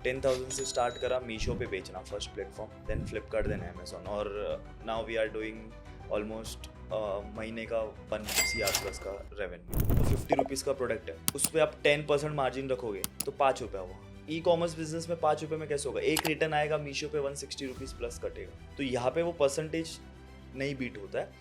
10,000 से स्टार्ट करा मीशो पे बेचना first platform, then Flipkart, then Amazon, और now we are doing almost महीने का 1 CR+ का रेवेन्यू। तो 50 रुपीज़ का प्रोडक्ट है, उस पर आप 10% मार्जिन रखोगे तो 5 रुपये हुआ। ई कॉमर्स बिजनेस में 5 रुपये में कैसे होगा? एक रिटर्न आएगा मीशो पे 160 रुपीज़ प्लस कटेगा, तो यहाँ पे वो परसेंटेज नहीं बीट होता है।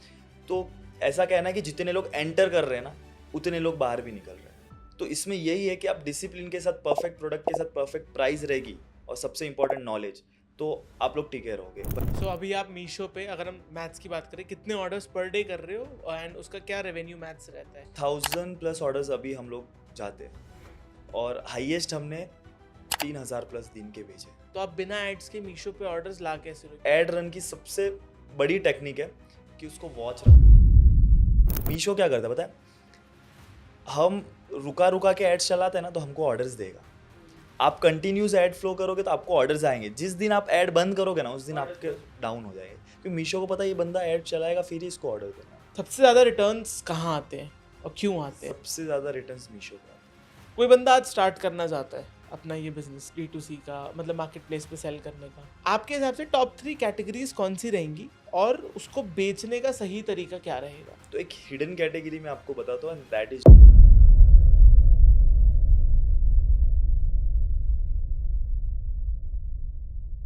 तो ऐसा कहना है कि जितने लोग एंटर कर रहे हैं ना, उतने लोग बाहर भी निकल रहे हैं। तो इसमें यही है कि आप डिसिप्लिन के साथ, परफेक्ट प्रोडक्ट के साथ परफेक्ट प्राइस रहेगी, और सबसे इंपॉर्टेंट नॉलेज, तो आप लोग टिके रहोगे। सो अभी आप मीशो पे अगर हम मैथ्स की बात करें, कितने ऑर्डर्स पर डे कर रहे हो एंड उसका क्या रेवेन्यू मैथ्स रहता है? 1000+ ऑर्डर्स अभी हम लोग जाते हैं, और हाईएस्ट हमने 3000+ दिन के भेजे। तो आप बिना एड्स के मीशो पे ऑर्डर्स ला कैसे रहे? एड रन की सबसे बड़ी टेक्निक है कि उसको वॉच रहा। मीशो क्या करता है पता है? हम रुका रुका के एड्स चलाते हैं ना, तो हमको ऑर्डर्स देगा। आप कंटिन्यूस ऐड फ्लो करोगे तो आपको ऑर्डर्स आएंगे। जिस दिन आप ऐड बंद करोगे ना, उस दिन आपके डाउन हो जाएंगे, क्योंकि मीशो को पता है ये बंदा ऐड चलाएगा, फिर ही इसको ऑर्डर देना। सबसे ज़्यादा रिटर्न्स कहाँ आते हैं और क्यों आते हैं? सबसे ज़्यादा रिटर्न्स मीशो पे आते हैं। कोई बंदा आज स्टार्ट करना चाहता है अपना ये बिजनेस D2C का, मतलब मार्केट प्लेस पे सेल करने का, आपके हिसाब से टॉप 3 कैटेगरीज कौन सी रहेंगी और उसको बेचने का सही तरीका क्या रहेगा? तो एक हिडन कैटेगरी में आपको बताता हूँ, दैट इज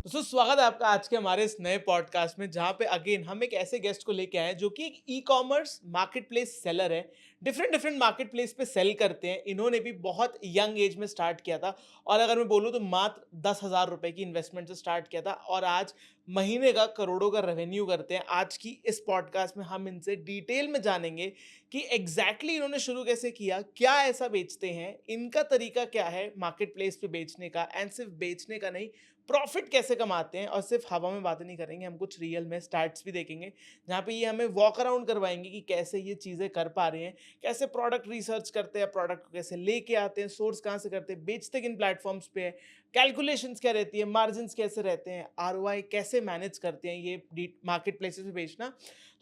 दोस्तों, स्वागत है आपका आज के हमारे इस नए पॉडकास्ट में, जहां पे अगेन हम एक ऐसे गेस्ट को लेके आए हैं जो कि एक e commerce market place seller है। डिफरेंट मार्केट प्लेस पे सेल करते हैं। इन्होंने भी बहुत यंग एज में स्टार्ट किया था, और अगर मैं बोलूँ तो मात्र 10,000 रुपए की इन्वेस्टमेंट से स्टार्ट किया था, और आज महीने का करोड़ों का रेवेन्यू करते हैं। आज की इस पॉडकास्ट में हम इनसे डिटेल में जानेंगे कि एग्जैक्टली इन्होंने शुरू कैसे किया, क्या ऐसा बेचते हैं, इनका तरीका क्या है मार्केट प्लेस पे बेचने का, एंड सिर्फ बेचने का नहीं, प्रॉफिट कैसे कमाते हैं। और सिर्फ हवा में बातें नहीं करेंगे, हम कुछ रियल में स्टैट्स भी देखेंगे, जहाँ पे ये हमें वॉक अराउंड करवाएंगे कि कैसे ये चीज़ें कर पा रहे हैं, कैसे प्रोडक्ट रिसर्च करते हैं, प्रोडक्ट को कैसे लेके आते हैं, सोर्स कहाँ से करते हैं, बेचते किन प्लेटफॉर्म्स पे है, कैलकुलेशंस क्या रहती है, मार्जिन्स कैसे रहते हैं, ROI कैसे मैनेज करते हैं ये मार्केट प्लेसेस पे बेचना।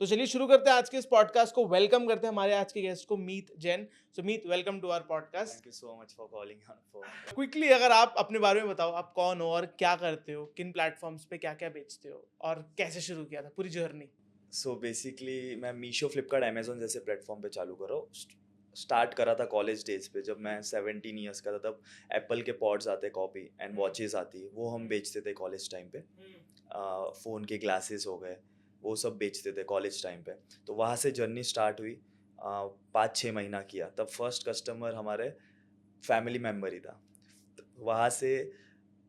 तो चलिए शुरू करते हैं आज के इस पॉडकास्ट को। वेलकम करते हैं हमारे आज के गेस्ट को, Meet Jain. So Meet, welcome to our podcast. Thank you so much for calling on phone. Quickly अगर आप अपने बारे में बताओ, आप कौन हो और क्या करते हो, किन प्लेटफॉर्म्स पे क्या क्या बेचते हो, और कैसे शुरू किया था पूरी जर्नी? सो बेसिकली मैं मीशो, फ्लिपकार्ट, अमेजोन जैसे प्लेटफॉर्म पे चालू करा। स्टार्ट करा था कॉलेज डेज पे, जब मैं 17 ईयर्स का था। तब एप्पल के पॉड्स आते, कॉपी एंड वॉचेस आती, वो हम बेचते थे कॉलेज टाइम पे। फ़ोन के ग्लासेस हो गए, वो सब बेचते थे कॉलेज टाइम पे। तो वहाँ से जर्नी स्टार्ट हुई। 5-6 महीना किया, तब फर्स्ट कस्टमर हमारे फैमिली मेम्बर ही था। वहाँ से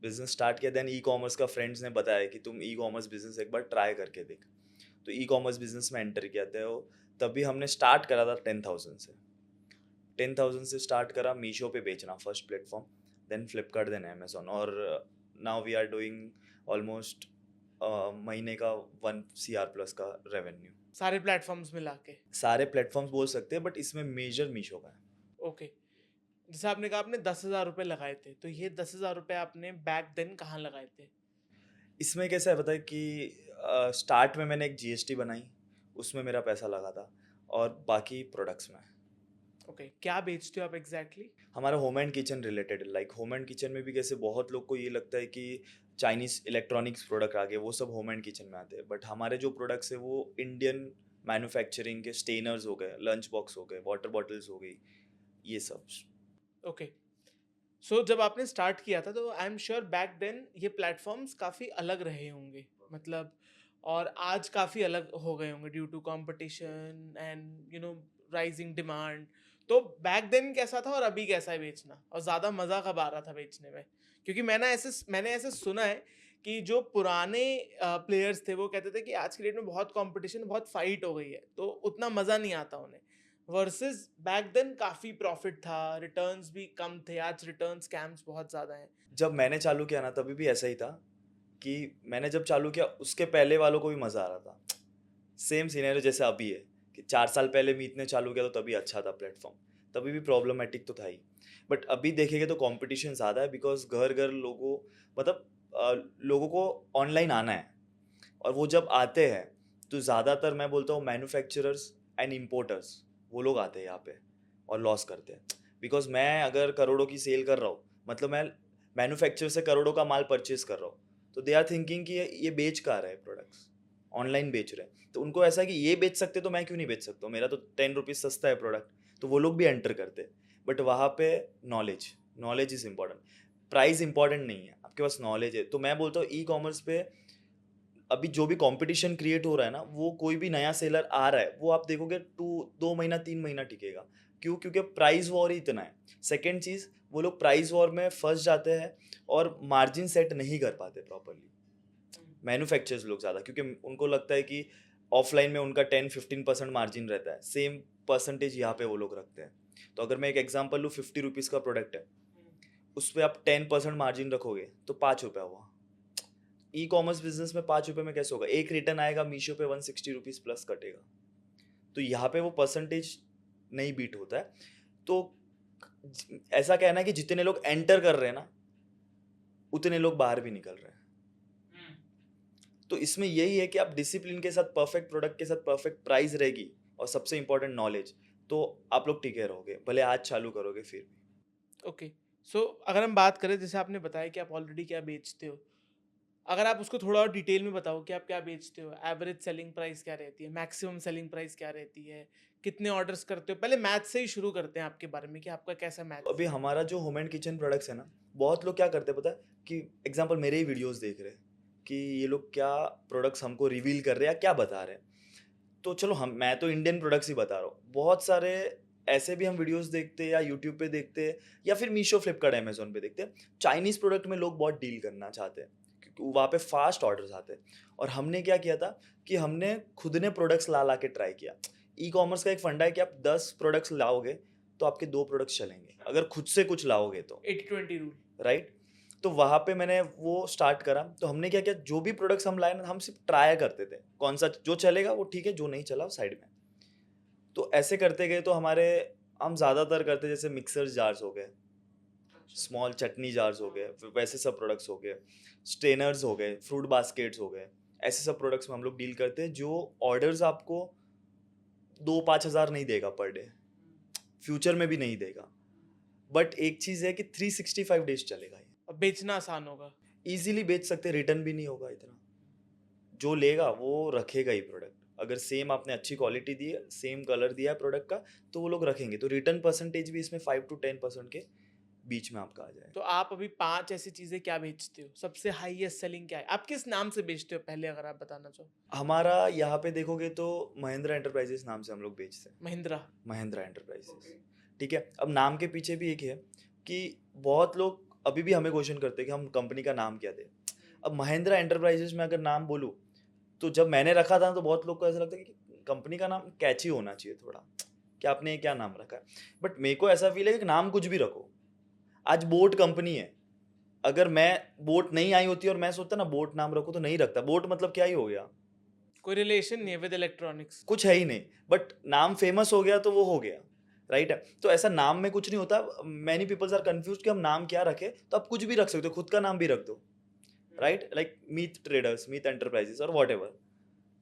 बिजनेस स्टार्ट किया। देन ई कॉमर्स का फ्रेंड्स ने बताया कि तुम ई कॉमर्स बिजनेस एक बार ट्राई करके देख। तो ई कॉमर्स बिजनेस में एंटर किया था। तभी हमने स्टार्ट करा था 10,000 से। 10,000 से स्टार्ट करा मीशो पे बेचना first platform, then Flipkart, then Amazon, और now we are doing almost महीने का 1 CR+ का रेवेन्यू। सारे प्लेटफॉर्म्स मिला के? सारे प्लेटफॉर्म्स बोल सकते हैं, बट इसमें मेजर मीशो का है। ओके। जैसे आपने कहा आपने 10,000 रुपये लगाए थे, तो ये 10,000 रुपये आपने बैक देन कहाँ लगाए थे? इसमें कैसा है पता है कि स्टार्ट में मैंने एक GST बनाई, उसमें मेरा पैसा लगा था, और बाकी प्रोडक्ट्स में। ओके, क्या बेचते हो आप एग्जैक्टली? हमारा home and kitchen related, like home and kitchen में भी कैसे बहुत लोग को ये लगता है कि चाइनीज़ इलेक्ट्रॉनिक्स प्रोडक्ट आ गए, वो सब होम एंड किचन में आते हैं, बट हमारे जो प्रोडक्ट्स है वो इंडियन मैन्युफैक्चरिंग के स्टेनर्स हो गए, लंच बॉक्स हो गए, वाटर बॉटल्स हो गई, ये सब। ओके। सो जब आपने स्टार्ट किया था, तो I am sure back then ये प्लेटफॉर्म्स काफ़ी अलग रहे होंगे, मतलब, और आज काफ़ी अलग हो गए होंगे due to competition and rising demand. तो बैक देन कैसा था और अभी कैसा है बेचना, और ज़्यादा मज़ा कब आ रहा था बेचने में? क्योंकि मैंने ऐसे सुना है कि जो पुराने प्लेयर्स थे वो कहते थे कि आज की डेट में बहुत कंपटीशन, बहुत फाइट हो गई है, तो उतना मज़ा नहीं आता उन्हें, वर्सेस बैक देन काफ़ी प्रॉफिट था, रिटर्न्स भी कम थे। आज रिटर्न स्कैम्स बहुत ज़्यादा हैं। जब मैंने चालू किया ना, तभी भी ऐसा ही था कि मैंने जब चालू किया उसके पहले वालों को भी मज़ा आ रहा था। सेम सिनेरियो जैसे अभी है कि 4 साल पहले मीत ने चालू किया तो तभी अच्छा था प्लेटफॉर्म, तभी भी प्रॉब्लमेटिक तो था ही, बट अभी देखेंगे तो कंपटीशन ज़्यादा है, बिकॉज घर घर लोगों, मतलब लोगों को ऑनलाइन आना है, और वो जब आते हैं तो ज़्यादातर मैं बोलता हूँ मैन्युफैक्चरर्स एंड इम्पोर्टर्स, वो लोग आते हैं यहाँ पे और लॉस करते हैं। बिकॉज मैं अगर करोड़ों की सेल कर रहा हूँ, मतलब मैन्युफैक्चरर से करोड़ों का माल परचेज कर रहा हूँ, तो दे आर थिंकिंग कि ये बेच कहाँ रहे हैं प्रोडक्ट्स, ऑनलाइन बेच रहे हैं, तो उनको ऐसा है कि ये बेच सकते तो मैं क्यों नहीं बेच सकता हूँ, मेरा तो 10 रुपीज़ सस्ता है प्रोडक्ट, तो वो लोग भी एंटर करते हैं। बट वहाँ पे knowledge knowledge is important, price important नहीं है, आपके पास नॉलेज है। तो मैं बोलता हूँ ई कॉमर्स पे अभी जो भी कंपटीशन क्रिएट हो रहा है ना, वो कोई भी नया सेलर आ रहा है, वो आप देखोगे 2 महीना 3 महीना टिकेगा। क्यों? क्योंकि प्राइस वॉर ही इतना है। सेकेंड चीज़, वो लोग प्राइस वॉर में फंस जाते हैं और मार्जिन सेट नहीं कर पाते प्रॉपरली, मैन्युफैक्चरर्स लोग ज़्यादा, क्योंकि उनको लगता है कि ऑफलाइन में उनका 10-15% मार्जिन रहता है, सेम परसेंटेज यहाँ पे वो लोग रखते हैं। तो अगर मैं एक एग्जांपल लूँ, 50 रुपीज़ का प्रोडक्ट है, उस पर आप 10% मार्जिन रखोगे तो 5 रुपये हुआ। ई कॉमर्स बिजनेस में 5 रुपये में कैसे होगा? एक रिटर्न आएगा मीशो पे 160 रुपीज़ प्लस कटेगा, तो यहाँ पे वो परसेंटेज नहीं बीट होता है। तो ऐसा कहना है कि जितने लोग एंटर कर रहे हैं ना, उतने लोग बाहर भी निकल रहे हैं। तो इसमें यही है कि आप डिसिप्लिन के साथ, परफेक्ट प्रोडक्ट के साथ, परफेक्ट प्राइस रहेगी और सबसे इंपॉर्टेंट नॉलेज, तो आप लोग टिके रहोगे, भले आज चालू करोगे फिर भी। ओके, सो अगर हम बात करें, जैसे आपने बताया कि आप ऑलरेडी क्या बेचते हो, अगर आप उसको थोड़ा और डिटेल में बताओ कि आप क्या बेचते हो, एवरेज सेलिंग प्राइस क्या रहती है, मैक्सिमम सेलिंग प्राइस क्या रहती है, कितने ऑर्डर्स करते हो? पहले मैथ से ही शुरू करते हैं आपके बारे में कि आपका कैसा मैथ। अभी हमारा जो होम एंड किचन प्रोडक्ट्स है ना, बहुत लोग क्या करते हैं पता है, कि एग्जांपल मेरे ही वीडियोस देख रहे हैं कि ये लोग क्या प्रोडक्ट्स हमको रिवील कर रहे हैं या क्या बता रहे हैं। तो चलो, मैं तो इंडियन प्रोडक्ट्स ही बता रहा हूँ, बहुत सारे ऐसे भी हम वीडियोस देखते हैं या यूट्यूब पे देखते हैं या फिर मीशो, फ्लिपकार्ट, अमेजोन पे देखते हैं, चाइनीज़ प्रोडक्ट में लोग बहुत डील करना चाहते हैं क्योंकि वहाँ पे फास्ट ऑर्डर्स आते हैं। और हमने क्या किया था कि हमने खुद ने प्रोडक्ट्स ला ला के ट्राई किया। ई कॉमर्स का एक फंडा है कि आप 10 प्रोडक्ट्स लाओगे तो आपके 2 प्रोडक्ट्स चलेंगे, अगर खुद से कुछ लाओगे तो, 80-20 रूल। राइट। तो वहाँ पे मैंने वो स्टार्ट करा। तो हमने क्या किया, जो भी प्रोडक्ट्स हम लाए ना, हम सिर्फ ट्राई करते थे, कौन सा जो चलेगा वो ठीक है, जो नहीं चला साइड में। तो ऐसे करते गए तो हम ज़्यादातर करते, जैसे मिक्सर जार्स हो गए, स्मॉल चटनी जार्स हो गए, वैसे सब प्रोडक्ट्स हो गए, स्ट्रेनर्स हो गए, फ्रूट बास्केट्स हो गए, ऐसे सब प्रोडक्ट्स में हम लोग डील करते हैं जो ऑर्डर्स आपको 2-5 हज़ार नहीं देगा पर डे, फ्यूचर में भी नहीं देगा। बट एक चीज़ है कि 365 डेज चलेगा, ये और बेचना आसान होगा। ईजिली बेच सकते, रिटर्न भी नहीं होगा इतना, जो लेगा वो रखेगा ही प्रोडक्ट। अगर सेम आपने अच्छी क्वालिटी दी है, सेम कलर दिया है प्रोडक्ट का, तो वो लोग रखेंगे। तो रिटर्न परसेंटेज भी इसमें 5-10% के बीच में आपका आ जाएगा। तो आप अभी 5 ऐसी चीजें क्या बेचते हो, सबसे हाईएस्ट सेलिंग क्या है, आप किस नाम से बेचते हो, पहले अगर आप बताना चाहो। हमारा यहाँ पे देखोगे तो महिंद्रा एंटरप्राइजेस नाम से हम लोग बेचते हैं। महिंद्रा। महिंद्रा एंटरप्राइजेस, ठीक है। अब नाम के पीछे भी एक है कि बहुत लोग अभी भी हमें क्वेश्चन करते हैं कि हम कंपनी का नाम क्या दें। अब महिंद्रा एंटरप्राइजेस में अगर नाम बोलूँ, तो जब मैंने रखा था तो बहुत लोग को ऐसा लगता है कि कंपनी का नाम कैची होना चाहिए थोड़ा, कि आपने ये क्या नाम रखा है। बट मेरे को ऐसा फील है कि नाम कुछ भी रखो। आज बोट कंपनी है, अगर मैं बोट नहीं आई होती और मैं सोचता ना बोट नाम रखूँ, तो नहीं रखता। बोट मतलब क्या ही हो गया, कोई रिलेशन नहीं है विद इलेक्ट्रॉनिक्स। कुछ है ही नहीं। बट नाम फेमस हो गया तो वो हो गया, राइट है। तो ऐसा नाम में कुछ नहीं होता। मैनी पीपल्स आर कंफ्यूज कि हम नाम क्या रखें, तो आप कुछ भी रख सकते हो, खुद का नाम भी रख दो, राइट। लाइक मीत ट्रेडर्स, मीत एंटरप्राइजेस और वॉट एवर,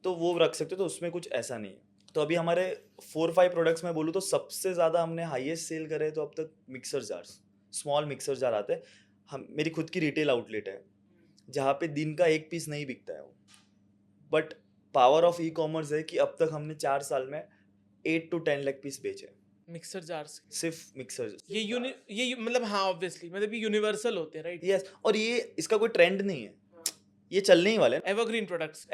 तो वो रख सकते हो, तो उसमें कुछ ऐसा नहीं है। तो अभी हमारे 4-5 प्रोडक्ट्स में बोलूँ तो सबसे ज़्यादा हमने हाईएस्ट सेल करे तो अब तक mixer jars, small mixer jar आते हैं। हम, मेरी खुद की रिटेल आउटलेट है जहाँ पे दिन का एक पीस नहीं बिकता है वो। But power of e commerce है कि अब तक हमने 4 साल में 8 to 10 लाख पीस बेचे, मिक्सर जार्स। सिर्फ मिक्सर। ये मतलब, हाँ ऑब्वियसली, मतलब ये यूनिवर्सल होते हैं, राइट। यस, और ये इसका कोई ट्रेंड नहीं है, ये चलने ही वाले हैं। Evergreen products.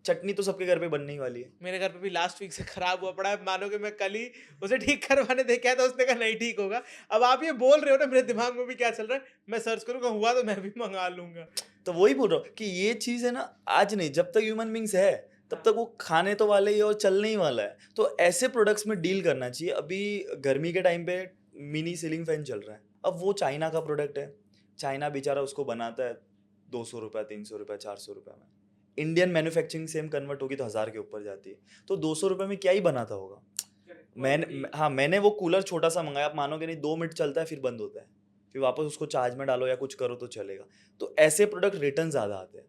चटनी तो सबके घर पे बनने ही वाली है। मेरे घर पे भी लास्ट वीक से खराब हुआ पड़ा है, मानोगे मैं कल ही उसे ठीक करवाने दे के आया था, उसने कहा नहीं ठीक होगा। अब आप ये बोल रहे हो ना, मेरे दिमाग में भी क्या चल रहा है, मैं सर्च करूंगा, हुआ तो मैं भी मंगा लूंगा। तो वही बोल रहा हूँ कि ये चीज़ है ना, आज नहीं, जब तक ह्यूमन बींग्स है तब तक वो खाने तो वाले ही और चलने ही वाला है। तो ऐसे प्रोडक्ट्स में डील करना चाहिए। अभी गर्मी के टाइम पे मिनी सीलिंग फैन चल रहा है, अब वो चाइना का प्रोडक्ट है, चाइना बेचारा उसको बनाता है 200 रुपये, 300 रुपये, 400 रुपये में। इंडियन मैन्युफैक्चरिंग सेम कन्वर्ट होगी तो 1000 के ऊपर जाती है। तो 200 रुपये में क्या ही बनाता होगा। मैंने वो कूलर छोटा सा मंगाया, आप मानोगे नहीं, 2 मिनट चलता है फिर बंद होता है, फिर वापस उसको चार्ज में डालो या कुछ करो तो चलेगा। तो ऐसे प्रोडक्ट रिटर्न ज़्यादा आते हैं।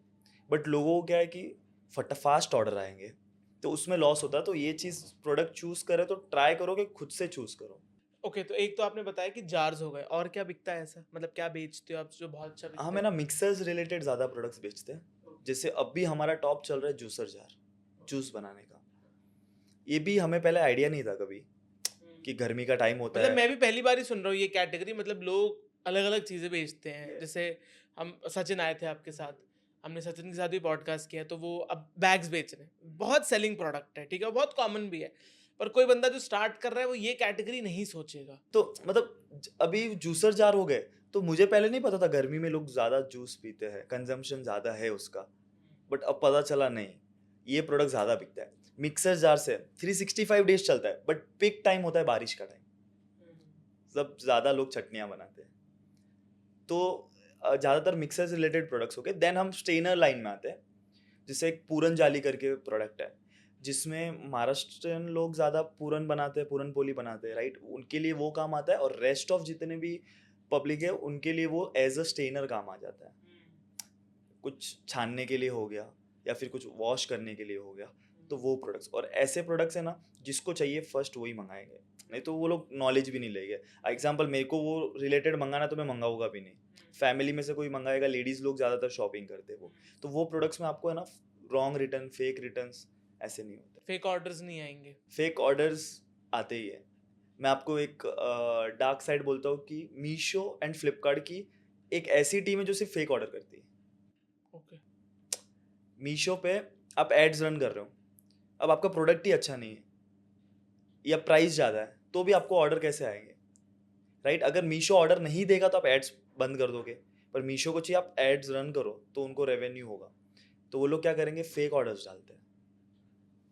बट लोगों को क्या है कि फास्ट ऑर्डर आएंगे तो उसमें लॉस होता है। तो ये चीज़ प्रोडक्ट चूज़ करे तो ट्राई करो कि खुद से चूज़ करो। ओके, तो एक तो आपने बताया कि जार्स हो गए, और क्या बिकता है ऐसा, मतलब क्या बेचते हो आप जो बहुत अच्छा बिकता हम है? है ना मिक्सर्स रिलेटेड ज़्यादा प्रोडक्ट्स बेचते हैं। जैसे अभी हमारा टॉप चल रहा है जूसर जार, जूस बनाने का। ये भी हमें पहले आइडिया नहीं था कभी कि गर्मी का टाइम होता मतलब है। मैं भी पहली बार ही सुन रहा हूँ ये कैटेगरी, मतलब लोग अलग अलग चीज़ें बेचते हैं। जैसे हम सचिन आए थे आपके साथ, हमने सचिन के साथ भी पॉडकास्ट किया, तो वो अब बैग्स बेच रहे हैं, बहुत सेलिंग प्रोडक्ट है, ठीक है, बहुत कॉमन भी है। पर कोई बंदा जो स्टार्ट कर रहा है वो ये कैटेगरी नहीं सोचेगा। तो मतलब अभी जूसर जार हो गए, तो मुझे पहले नहीं पता था गर्मी में लोग ज़्यादा जूस पीते हैं, कंजम्पशन ज़्यादा है उसका। बट अब पता चला नहीं, ये प्रोडक्ट ज़्यादा बिकता है। मिक्सर जार से 365 डेज चलता है, बट पिक टाइम होता है बारिश का टाइम, सब ज़्यादा लोग चटनियाँ बनाते हैं। तो ज़्यादातर मिक्सर से रिलेटेड प्रोडक्ट्स हो गए। देन हम स्टेनर लाइन में आते हैं, जिससे एक पूरन जाली करके प्रोडक्ट है, जिसमें महाराष्ट्रियन लोग ज़्यादा पूरन बनाते हैं, पूरन पोली बनाते हैं, राइट। उनके लिए वो काम आता है, और रेस्ट ऑफ जितने भी पब्लिक है उनके लिए वो एज अ स्टेनर काम आ जाता है। कुछ छानने के लिए हो गया, या फिर कुछ वॉश करने के लिए हो गया, तो वो प्रोडक्ट्स। और ऐसे प्रोडक्ट्स है ना, जिसको चाहिए फर्स्ट वही मंगाएंगे, नहीं तो वो लोग नॉलेज भी नहीं लेंगे। एग्जाम्पल, मेरे को वो रिलेटेड मंगाना तो मैं मंगाऊंगा भी नहीं। फैमिली में से कोई मंगाएगा, लेडीज़ लोग ज़्यादातर शॉपिंग करते हैं वो, तो वो प्रोडक्ट्स में आपको है ना रॉन्ग रिटर्न, फेक रिटर्न्स ऐसे नहीं होते। फेक ऑर्डर्स नहीं आएंगे। फेक ऑर्डर्स आते ही है। मैं आपको एक डार्क साइड बोलता हूँ कि मीशो एंड फ्लिपकार्ट की एक ऐसी टीम है जो सिर्फ फेक ऑर्डर करती है। ओके। मीशो पे आप एड्स रन कर रहे हो, अब आपका प्रोडक्ट ही अच्छा नहीं है या प्राइस ज़्यादा है, तो भी आपको ऑर्डर कैसे आएंगे, राइट। अगर मीशो ऑर्डर नहीं देगा तो आप एड्स बंद कर दोगे, पर मीशो को चाहिए आप एड्स रन करो तो उनको रेवेन्यू होगा। तो वो लोग क्या करेंगे, फेक ऑर्डर्स डालते हैं।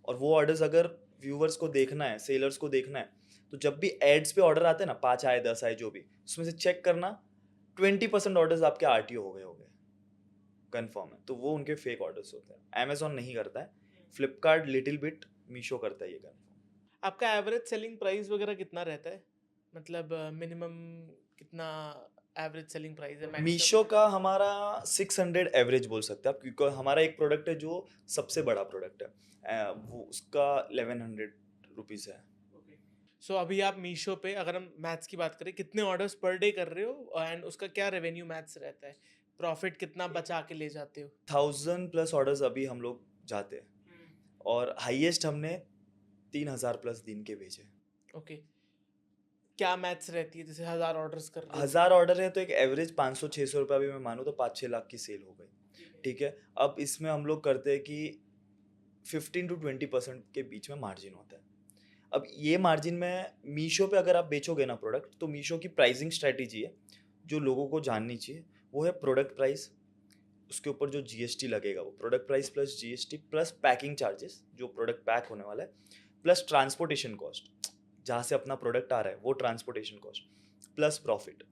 और वो ऑर्डर्स अगर व्यूवर्स को देखना है, सेलर्स को देखना है, तो जब भी एड्स पे ऑर्डर आते हैं ना, 5 आए 10 आए जो भी, उसमें से चेक करना 20% ऑर्डर्स आपके आरटीओ हो गए, कंफर्म है। तो वो उनके फेक ऑर्डर्स होते हैं। अमेजोन नहीं करता है, फ्लिपकार्ट लिटिल बिट, मीशो करता है ये कंफर्म। आपका एवरेज सेलिंग प्राइस वगैरह कितना रहता है, मतलब मिनिमम कितना एवरेज सेलिंग प्राइस है, मीशो मैक्सिमम? का हमारा 600 एवरेज बोल सकते हैं आप, क्योंकि हमारा एक प्रोडक्ट है जो सबसे बड़ा प्रोडक्ट है, वो उसका 1100 रुपीज़ है। सो अभी आप मीशो पे, अगर हम मैथ्स की बात करें, कितने ऑर्डर्स पर डे कर रहे हो एंड उसका क्या रेवेन्यू मैथ्स रहता है, प्रॉफिट कितना बचा के ले जाते हो? 1000+ ऑर्डर्स अभी हम लोग जाते हैं, और हाईएस्ट हमने 3000+ दिन के भेजे। ओके। क्या मैथ्स रहती है, जैसे 1000 ऑर्डर्स कर रहे हो? 1000 ऑर्डर है तो एक एवरेज 500-600 रुपये भी मैं मानूँ तो 5-6 लाख की सेल हो गई, ठीक है। अब इसमें हम लोग करते हैं कि 15 to 20% के बीच में मार्जिन होता है। अब ये मार्जिन में मीशो पे अगर आप बेचोगे ना प्रोडक्ट, तो मीशो की प्राइसिंग स्ट्रेटेजी है जो लोगों को जाननी चाहिए। वो है प्रोडक्ट प्राइस, उसके ऊपर जो जीएसटी लगेगा, वो product price plus GST plus packing charges जो प्रोडक्ट पैक होने वाला है, प्लस ट्रांसपोर्टेशन कॉस्ट, जहाँ से अपना प्रोडक्ट आ रहा है वो transportation cost, plus profit.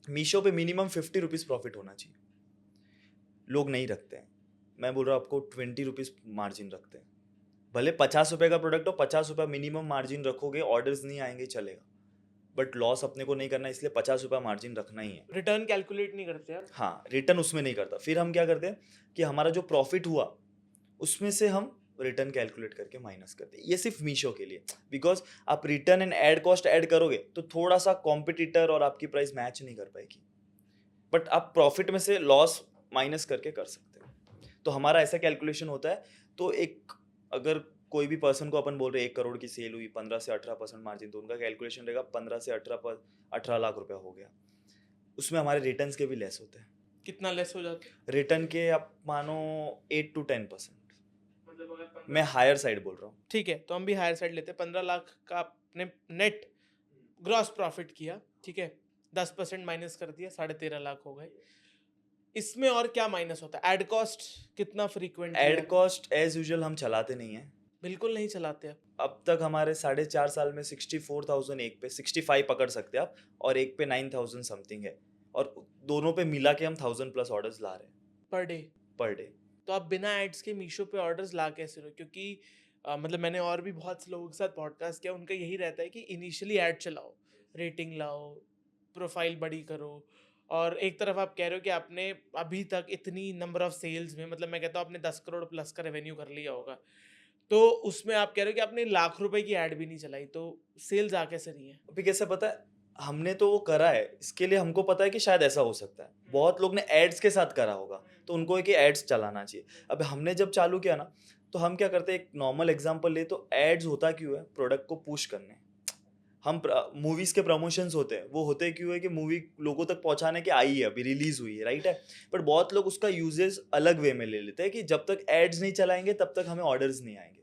Meesho पे मिनिमम 50 रुपीज़ प्रॉफिट होना चाहिए, लोग नहीं रखते हैं। मैं बोल रहा हूँ आपको 20 रुपीज़ मार्जिन रखते हैं। भले 50 रुपये का प्रोडक्ट हो, 50 रुपये मिनिमम मार्जिन रखोगे, ऑर्डर्स नहीं आएंगे चलेगा, बट लॉस अपने को नहीं करना, इसलिए 50 रुपये मार्जिन रखना ही है। रिटर्न कैलकुलेट नहीं करते आप? हाँ, रिटर्न उसमें नहीं करता। फिर हम क्या करते हैं कि हमारा जो प्रॉफिट हुआ उसमें से हम रिटर्न कैलकुलेट करके माइनस करते हैं। ये सिर्फ मीशो के लिए, बिकॉज आप return and ad cost add करोगे तो थोड़ा सा कॉम्पिटिटर और आपकी प्राइस मैच नहीं कर पाएगी, बट आप प्रॉफिट में से लॉस माइनस करके कर सकते हो। तो हमारा ऐसा कैलकुलेशन होता है। तो एक, अगर कोई भी पर्सन को अपन बोल रहे 1 करोड़ की सेल हुई, 15 से 18% मार्जिन, तो उनका कैलकुलेशन रहेगा 15 से 18 हो गया। उसमें हमारे रिटर्न्स के भी लेस होते हैं। कितना लेस हो जाता है? रिटर्न के आप मानो 8 to 10%। मतलब अगर मैं हायर साइड बोल रहा हूँ। ठीक है, तो हम भी हायर साइड लेते हैं। 15 लाख का आपने नेट ग्रॉस प्रॉफिट किया, ठीक है, 10% माइनस कर दिया, 13.5 लाख हो गए। इसमें और क्या माइनस होता है? एड कॉस्ट कितना frequently? Ad cost as usual हम चलाते नहीं हैं। बिल्कुल नहीं चलाते आप? अब तक हमारे 4.5 साल में 64,000 एक पे, 65 पकड़ सकते हैं आप, और एक पे 9,000 समथिंग है, और दोनों पे मिला के हम 1000+ ऑर्डर्स ला रहे हैं पर डे? Per day. तो आप बिना एड्स के मीशो पे ऑर्डर्स ला कैसे रहे हो? क्योंकि मतलब मैंने और भी बहुत से लोगों के साथ पॉडकास्ट किया, उनका यही रहता है कि इनिशियली ऐड चलाओ, रेटिंग लाओ, प्रोफाइल बड़ी करो, और एक तरफ आप कह रहे हो कि आपने अभी तक इतनी नंबर ऑफ सेल्स में, मतलब मैं कहता हूँ आपने 10 करोड़ प्लस का रेवेन्यू कर लिया होगा, तो उसमें आप कह रहे हो कि आपने लाख रुपए की ऐड भी नहीं चलाई, तो सेल्स आ कैसे रही है? अभी कैसे पता है, हमने तो वो करा है, इसके लिए हमको पता है कि शायद ऐसा हो सकता है। बहुत लोग ने एड्स के साथ करा होगा, तो उनको है कि एड्स चलाना चाहिए। अब हमने जब चालू किया ना, तो हम क्या करते हैं, एक नॉर्मल एग्जांपल ले तो एड्स होता क्यों है, प्रोडक्ट को पुश करने। हम मूवीज के प्रमोशंस होते हैं, वो होते क्यों है कि मूवी लोगों तक पहुंचाने के आई है, अभी रिलीज हुई है, राइट है। बट बहुत लोग उसका यूजेस अलग वे में ले लेते हैं कि जब तक एड्स नहीं चलाएंगे तब तक हमें ऑर्डर्स नहीं आएंगे।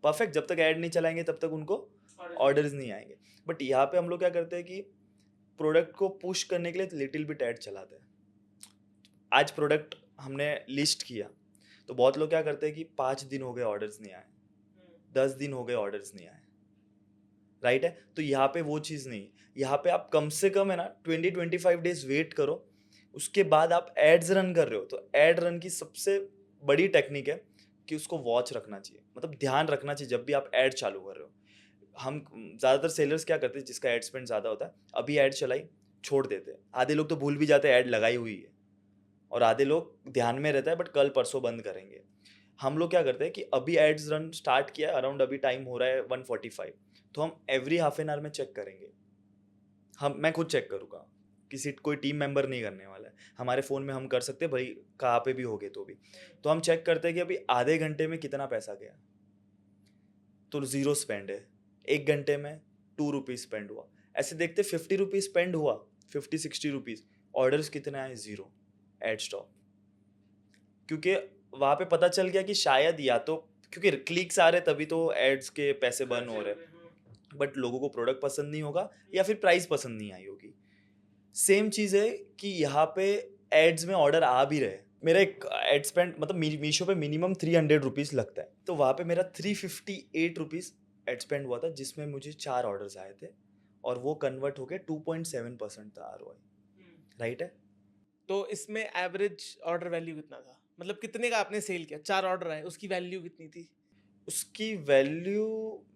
परफेक्ट, जब तक ऐड नहीं चलाएंगे तब तक उनको ऑर्डर्स नहीं आएंगे। बट यहाँ पे हम लोग क्या करते हैं कि प्रोडक्ट को पुश करने के लिए लिटिल बिट ऐड चलाते हैं। आज प्रोडक्ट हमने लिस्ट किया, तो बहुत लोग क्या करते हैं कि 5 दिन हो गए ऑर्डर्स नहीं आए, 10 दिन हो गए ऑर्डर्स नहीं आए, राइट है। तो यहाँ पे वो चीज़ नहीं, यहाँ पे आप कम से कम है ना 20-25 डेज वेट करो, उसके बाद आप एड्स रन कर रहे हो। तो एड रन की सबसे बड़ी टेक्निक है कि उसको वॉच रखना चाहिए, मतलब ध्यान रखना चाहिए जब भी आप ऐड चालू कर रहे हो। हम ज़्यादातर सेलर्स क्या करते हैं, जिसका ऐड स्पेंड ज़्यादा होता है, अभी ऐड चलाई छोड़ देते हैं। आधे लोग तो भूल भी जाते हैं ऐड लगाई हुई है, और आधे लोग ध्यान में रहता है बट कल परसों बंद करेंगे। हम लोग क्या करते हैं कि अभी एड्स रन स्टार्ट किया है, अराउंड अभी टाइम हो रहा है 1:45, तो हम एवरी हाफ एन आवर में चेक करेंगे। मैं खुद चेक करूँगा, किसी कोई टीम मेंबर नहीं करने वाला है। हमारे फ़ोन में हम कर सकते हैं, भाई कहाँ पे भी हो गए तो भी। तो हम चेक करते हैं कि अभी आधे घंटे में कितना पैसा गया, तो 0 स्पेंड है। 1 घंटे में 2 रुपीज़ स्पेंड हुआ। ऐसे देखते 50 रुपीज़ स्पेंड हुआ, 50-60 रुपीज़। ऑर्डर्स कितने आए, 0। Ad stop. क्योंकि वहाँ पे पता चल गया कि शायद या तो क्योंकि क्लिक्स आ रहे तभी तो एड्स के पैसे बर्न हो रहे हैं, बट लोगों को प्रोडक्ट पसंद नहीं होगा या फिर प्राइस पसंद नहीं आई होगी। सेम चीज़ है कि यहाँ पे एड्स में ऑर्डर आ भी रहे। मेरा एक एड स्पेंड मतलब मीशो पे मिनिमम 300 रुपीज़ लगता है, तो वहाँ पे मेरा 358 रुपीज़ एड स्पेंड हुआ था, जिसमें मुझे 4 ऑर्डर्स आए थे, और वो कन्वर्ट हो गए 2.7% था ROI, राइट है। तो इसमें एवरेज ऑर्डर वैल्यू कितना था? मतलब कितने का आपने सेल किया? 4 ऑर्डर आए, उसकी वैल्यू कितनी थी? उसकी वैल्यू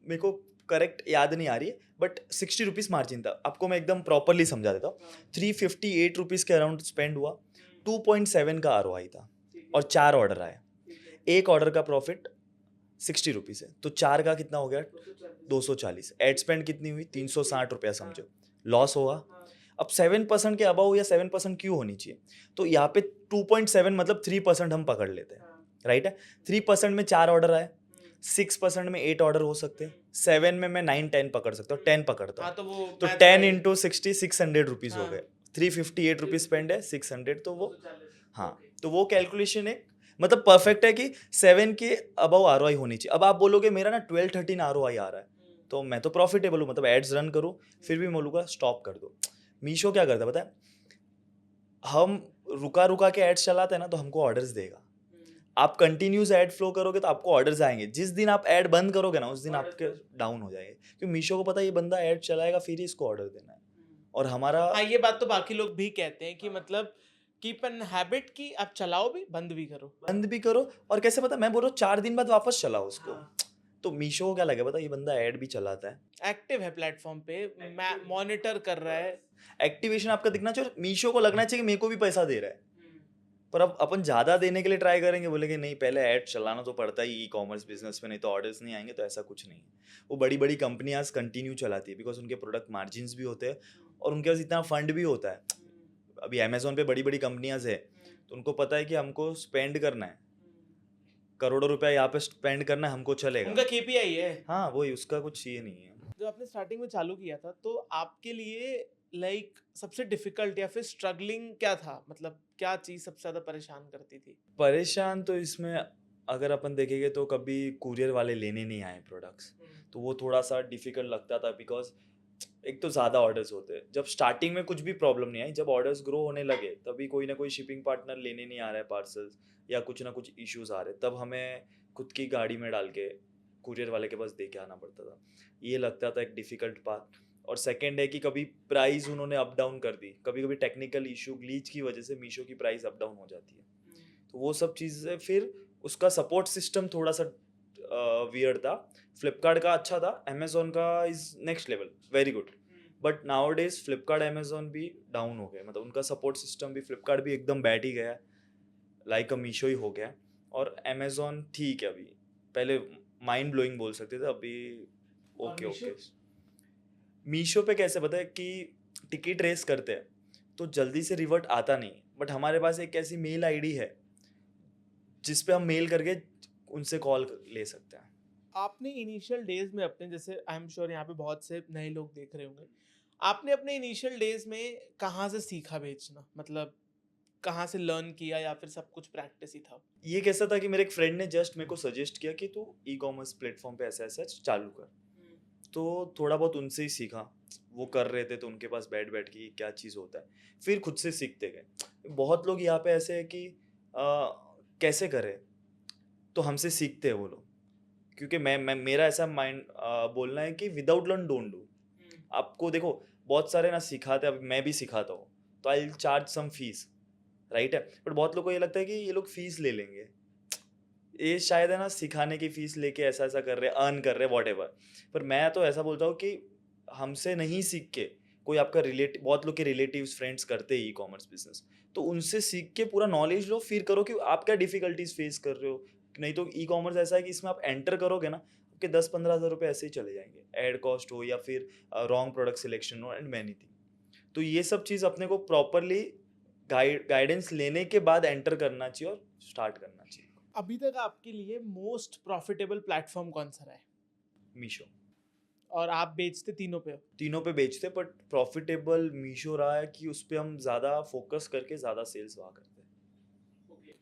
मेरे को करेक्ट याद नहीं आ रही है, बट 60 रुपीज़ मार्जिन था। आपको मैं एकदम प्रॉपरली समझा देता हूँ। 358 रुपीज़ के अराउंड स्पेंड हुआ, 2.7 का ROI था, और 4 ऑर्डर आए। एक ऑर्डर का प्रॉफिट 60 रुपीज़ है, तो 4 का कितना हो गया, 240। एड स्पेंड कितनी हुई, 360 रुपया समझो, लॉस हुआ। अब 7% के अबाउ या 7% क्यों होनी चाहिए, तो यहाँ पे 2.7 मतलब 3% हम पकड़ लेते हैं, राइट है। 3% में 4 ऑर्डर आए, 6% में 8 ऑर्डर हो सकते हैं, 7 में मैं 9-10 पकड़ सकता हूँ, 10 पकड़ता हाँ, हूँ। तो वो तो मैथ 10 भाई। इंटू 60 600 रुपीज़ हो हाँ। गए। 358 रुपीज़ स्पेंड है, 600, तो वो 240, हाँ, ओके। तो वो कैलकुलेशन है, मतलब परफेक्ट है कि 7 के अबव ROI होनी चाहिए। अब आप बोलोगे मेरा ना 12-13 ROI आ रहा है, तो मैं तो प्रॉफिटेबल हूँ, मतलब एड्स रन करूँ, फिर भी मैं बोलूँगा स्टॉप कर दो। मीशो क्या करता है पता है, हम रुका रुका के एड्स चलाते हैं ना, तो हमको ऑर्डर्स देगा। आप कंटिन्यूस ऐड फ्लो करोगे तो आपको ऑर्डर्स आएंगे। जिस दिन आप ऐड बंद करोगे ना, उस दिन आपके डाउन हो जाएंगे, क्योंकि मीशो को पता है ये बंदा ऐड चलाएगा फिर ही इसको ऑर्डर देना है। और हमारा हाँ, ये बात तो बाकी लोग भी कहते हैं कि मतलब कीप एन हैबिट की आप चलाओ भी, बंद भी करो। बंद भी करो, और कैसे पता, मैं बोल रहा हूँ 4 दिन बाद वापस चलाओ उसको। हाँ। तो मीशो को क्या लगे पता, ये बंदा ऐड भी चलाता है, एक्टिव है प्लेटफॉर्म पे, मॉनिटर कर रहा है। एक्टिवेशन आपका दिखना चाहिए, मीशो को लगना चाहिए कि मेरे को भी पैसा दे रहा है। पर अब अपन ज़्यादा देने के लिए ट्राई करेंगे, बोलेंगे नहीं पहले ऐड चलाना तो पड़ता ही ई कॉमर्स बिजनेस में, नहीं तो ऑर्डर्स नहीं आएंगे। तो ऐसा कुछ नहीं है। वो बड़ी बड़ी कंपनियां कंटिन्यू चलाती है, बिकॉज उनके प्रोडक्ट मार्जिन्स भी होते हैं और उनके पास इतना फंड भी होता है। अभी अमेजोन पे बड़ी बड़ी कंपनियां है, तो उनको पता है कि हमको स्पेंड करना है, करोड़ों रुपया यहाँ पे स्पेंड करना है, हमको चलेगा। उनका केपीआई है। हाँ, वही, उसका कुछ ये नहीं है। जब आपने स्टार्टिंग में चालू किया था, तो आपके लिए लाइक सबसे डिफिकल्ट या फिर स्ट्रगलिंग क्या था? मतलब क्या चीज सबसे ज्यादा परेशान करती थी? परेशान तो इसमें अगर अपन देखेंगे तो कभी कुरियर वाले लेने नहीं आए प्रोडक्ट्स, तो वो थोड़ा सा डिफिकल्ट लगता था, बिकॉज एक तो ज़्यादा ऑर्डर्स होते हैं। जब स्टार्टिंग में कुछ भी प्रॉब्लम नहीं आई, जब ऑर्डर्स ग्रो होने लगे तभी कोई ना कोई शिपिंग पार्टनर लेने नहीं आ रहा है पार्सल्स, या कुछ ना कुछ इश्यूज आ रहे, तब हमें खुद की गाड़ी में डाल के कुरियर वाले के पास दे के आना पड़ता था। ये लगता था एक डिफ़िकल्ट पार्ट। और सेकेंड है कि कभी प्राइस उन्होंने अप डाउन कर दी, कभी कभी टेक्निकल इशू ग्लीच की वजह से मीशो की प्राइस अप डाउन हो जाती है, तो वो सब चीज़ें। फिर उसका सपोर्ट सिस्टम थोड़ा सा वियर्ड था। फ्लिपकार्ट का अच्छा था, अमेजोन का is next level, very good. But now days Flipkart Amazon भी डाउन हो गए, मतलब उनका सपोर्ट सिस्टम भी, फ्लिपकार्ट भी एकदम बैठ ही गया, लाइक अ मीशो ही हो गया। और अमेजोन ठीक है अभी, पहले माइंड ब्लोइंग बोल सकते थे अभी। और ओके मीशो? ओके। मीशो पे कैसे पता है कि टिकट रेस करते हैं तो जल्दी से रिवर्ट आता नहीं, बट हमारे पास एक ऐसी मेल आईडी है जिस पे हम मेल करके उनसे कॉल ले सकते हैं। आपने इनिशियल डेज में अपने, जैसे आई एम श्योर यहाँ पे बहुत से नए लोग देख रहे होंगे, आपने अपने इनिशियल डेज में कहाँ से सीखा बेचना? मतलब कहाँ से लर्न किया या फिर सब कुछ प्रैक्टिस ही था? ये कैसा था कि मेरे एक फ्रेंड ने जस्ट मेरे को सजेस्ट किया कि तू ई कॉमर्स प्लेटफॉर्म पे ऐसा ऐसा चालू कर, तो थोड़ा बहुत उनसे ही सीखा। वो कर रहे थे तो उनके पास बैठ बैठ के ये क्या चीज़ होता है, फिर खुद से सीखते गए। बहुत लोग यहाँ पे ऐसे हैं कि कैसे करें, तो हमसे सीखते हैं वो लोग। क्योंकि मैं मेरा ऐसा माइंड बोलना है कि विदाउट लर्न डोंट डू। आपको देखो बहुत सारे ना सिखाते हैं, अभी मैं भी सिखाता हूँ तो I charge some fees, right है, बट बहुत लोगों को ये लगता है कि ये लोग फीस ले लेंगे, ये शायद है ना सिखाने की फीस लेके ऐसा ऐसा कर रहे हैं, अर्न कर रहे हैं, वॉट एवर। पर मैं तो ऐसा बोलता हूँ कि हमसे नहीं सीख के कोई आपका रिलेटिव, बहुत लोग के रिलेटिव्स फ्रेंड्स करते हैं ई कॉमर्स बिजनेस, तो उनसे सीख के पूरा नॉलेज लो, फिर करो कि आप क्या डिफिकल्टीज फेस कर रहे हो। नहीं तो ई कॉमर्स ऐसा है कि इसमें आप एंटर करोगे ना, आपके 10-15 हज़ार रुपये ऐसे ही चले जाएंगे, एड कॉस्ट हो या फिर रॉन्ग प्रोडक्ट सिलेक्शन हो एंड मैनी थिंग। तो ये सब चीज़ अपने को प्रॉपरली गाइडेंस लेने के बाद एंटर करना चाहिए और स्टार्ट करना चाहिए। अभी तक आपके लिए मोस्ट प्रॉफिटेबल प्लेटफॉर्म कौन सा रहा है? मीशो। और आप बेचते तीनों पे हो? तीनों पे बेचते, बट प्रॉफिटेबल मीशो रहा है कि उस पे हम ज़्यादा फोकस करके ज़्यादा सेल्स वहाँ करते हैं।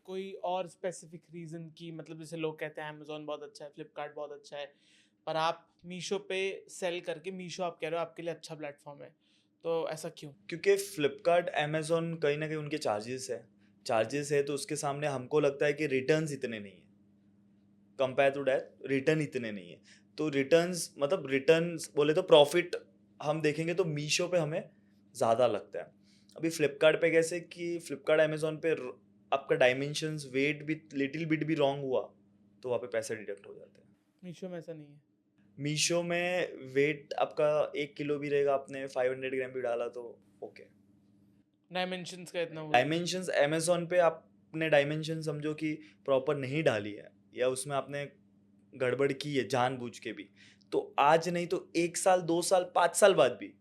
कोई और स्पेसिफिक रीजन की, मतलब जैसे लोग कहते हैं अमेजोन बहुत अच्छा है, फ्लिपकार्ट बहुत अच्छा है, पर आप मीशो पे सेल करके, मीशो आप कह रहे हो आपके लिए अच्छा प्लेटफॉर्म है, तो ऐसा क्यों? क्योंकि फ्लिपकार्ट अमेजोन कहीं ना कहीं उनके चार्जेस है तो उसके सामने हमको लगता है कि रिटर्न्स इतने नहीं है, कंपेयर टू डैट रिटर्न इतने नहीं है। तो रिटर्न्स मतलब रिटर्न्स बोले तो प्रॉफिट हम देखेंगे तो मीशो पे हमें ज़्यादा लगता है। अभी फ्लिपकार्ट पे कैसे कि फ्लिपकार्ट अमेजोन पे आपका डायमेंशंस वेट भी लिटिल बिट भी रॉन्ग हुआ तो वहाँ पे पैसे डिडक्ट हो जाते हैं। मीशो में ऐसा नहीं है। मीशो में वेट आपका 1 किलो भी रहेगा, आपने 500 ग्राम भी डाला तो ओके। डायमेंशंस का इतना वो नहीं है। डायमेंशंस अमेजोन पे आपने डायमेंशन समझो कि प्रॉपर नहीं डाली है या उसमें आपने गड़बड़ की है जानबूझ के भी, तो आज नहीं तो 1 साल 2 साल 5 साल बाद भी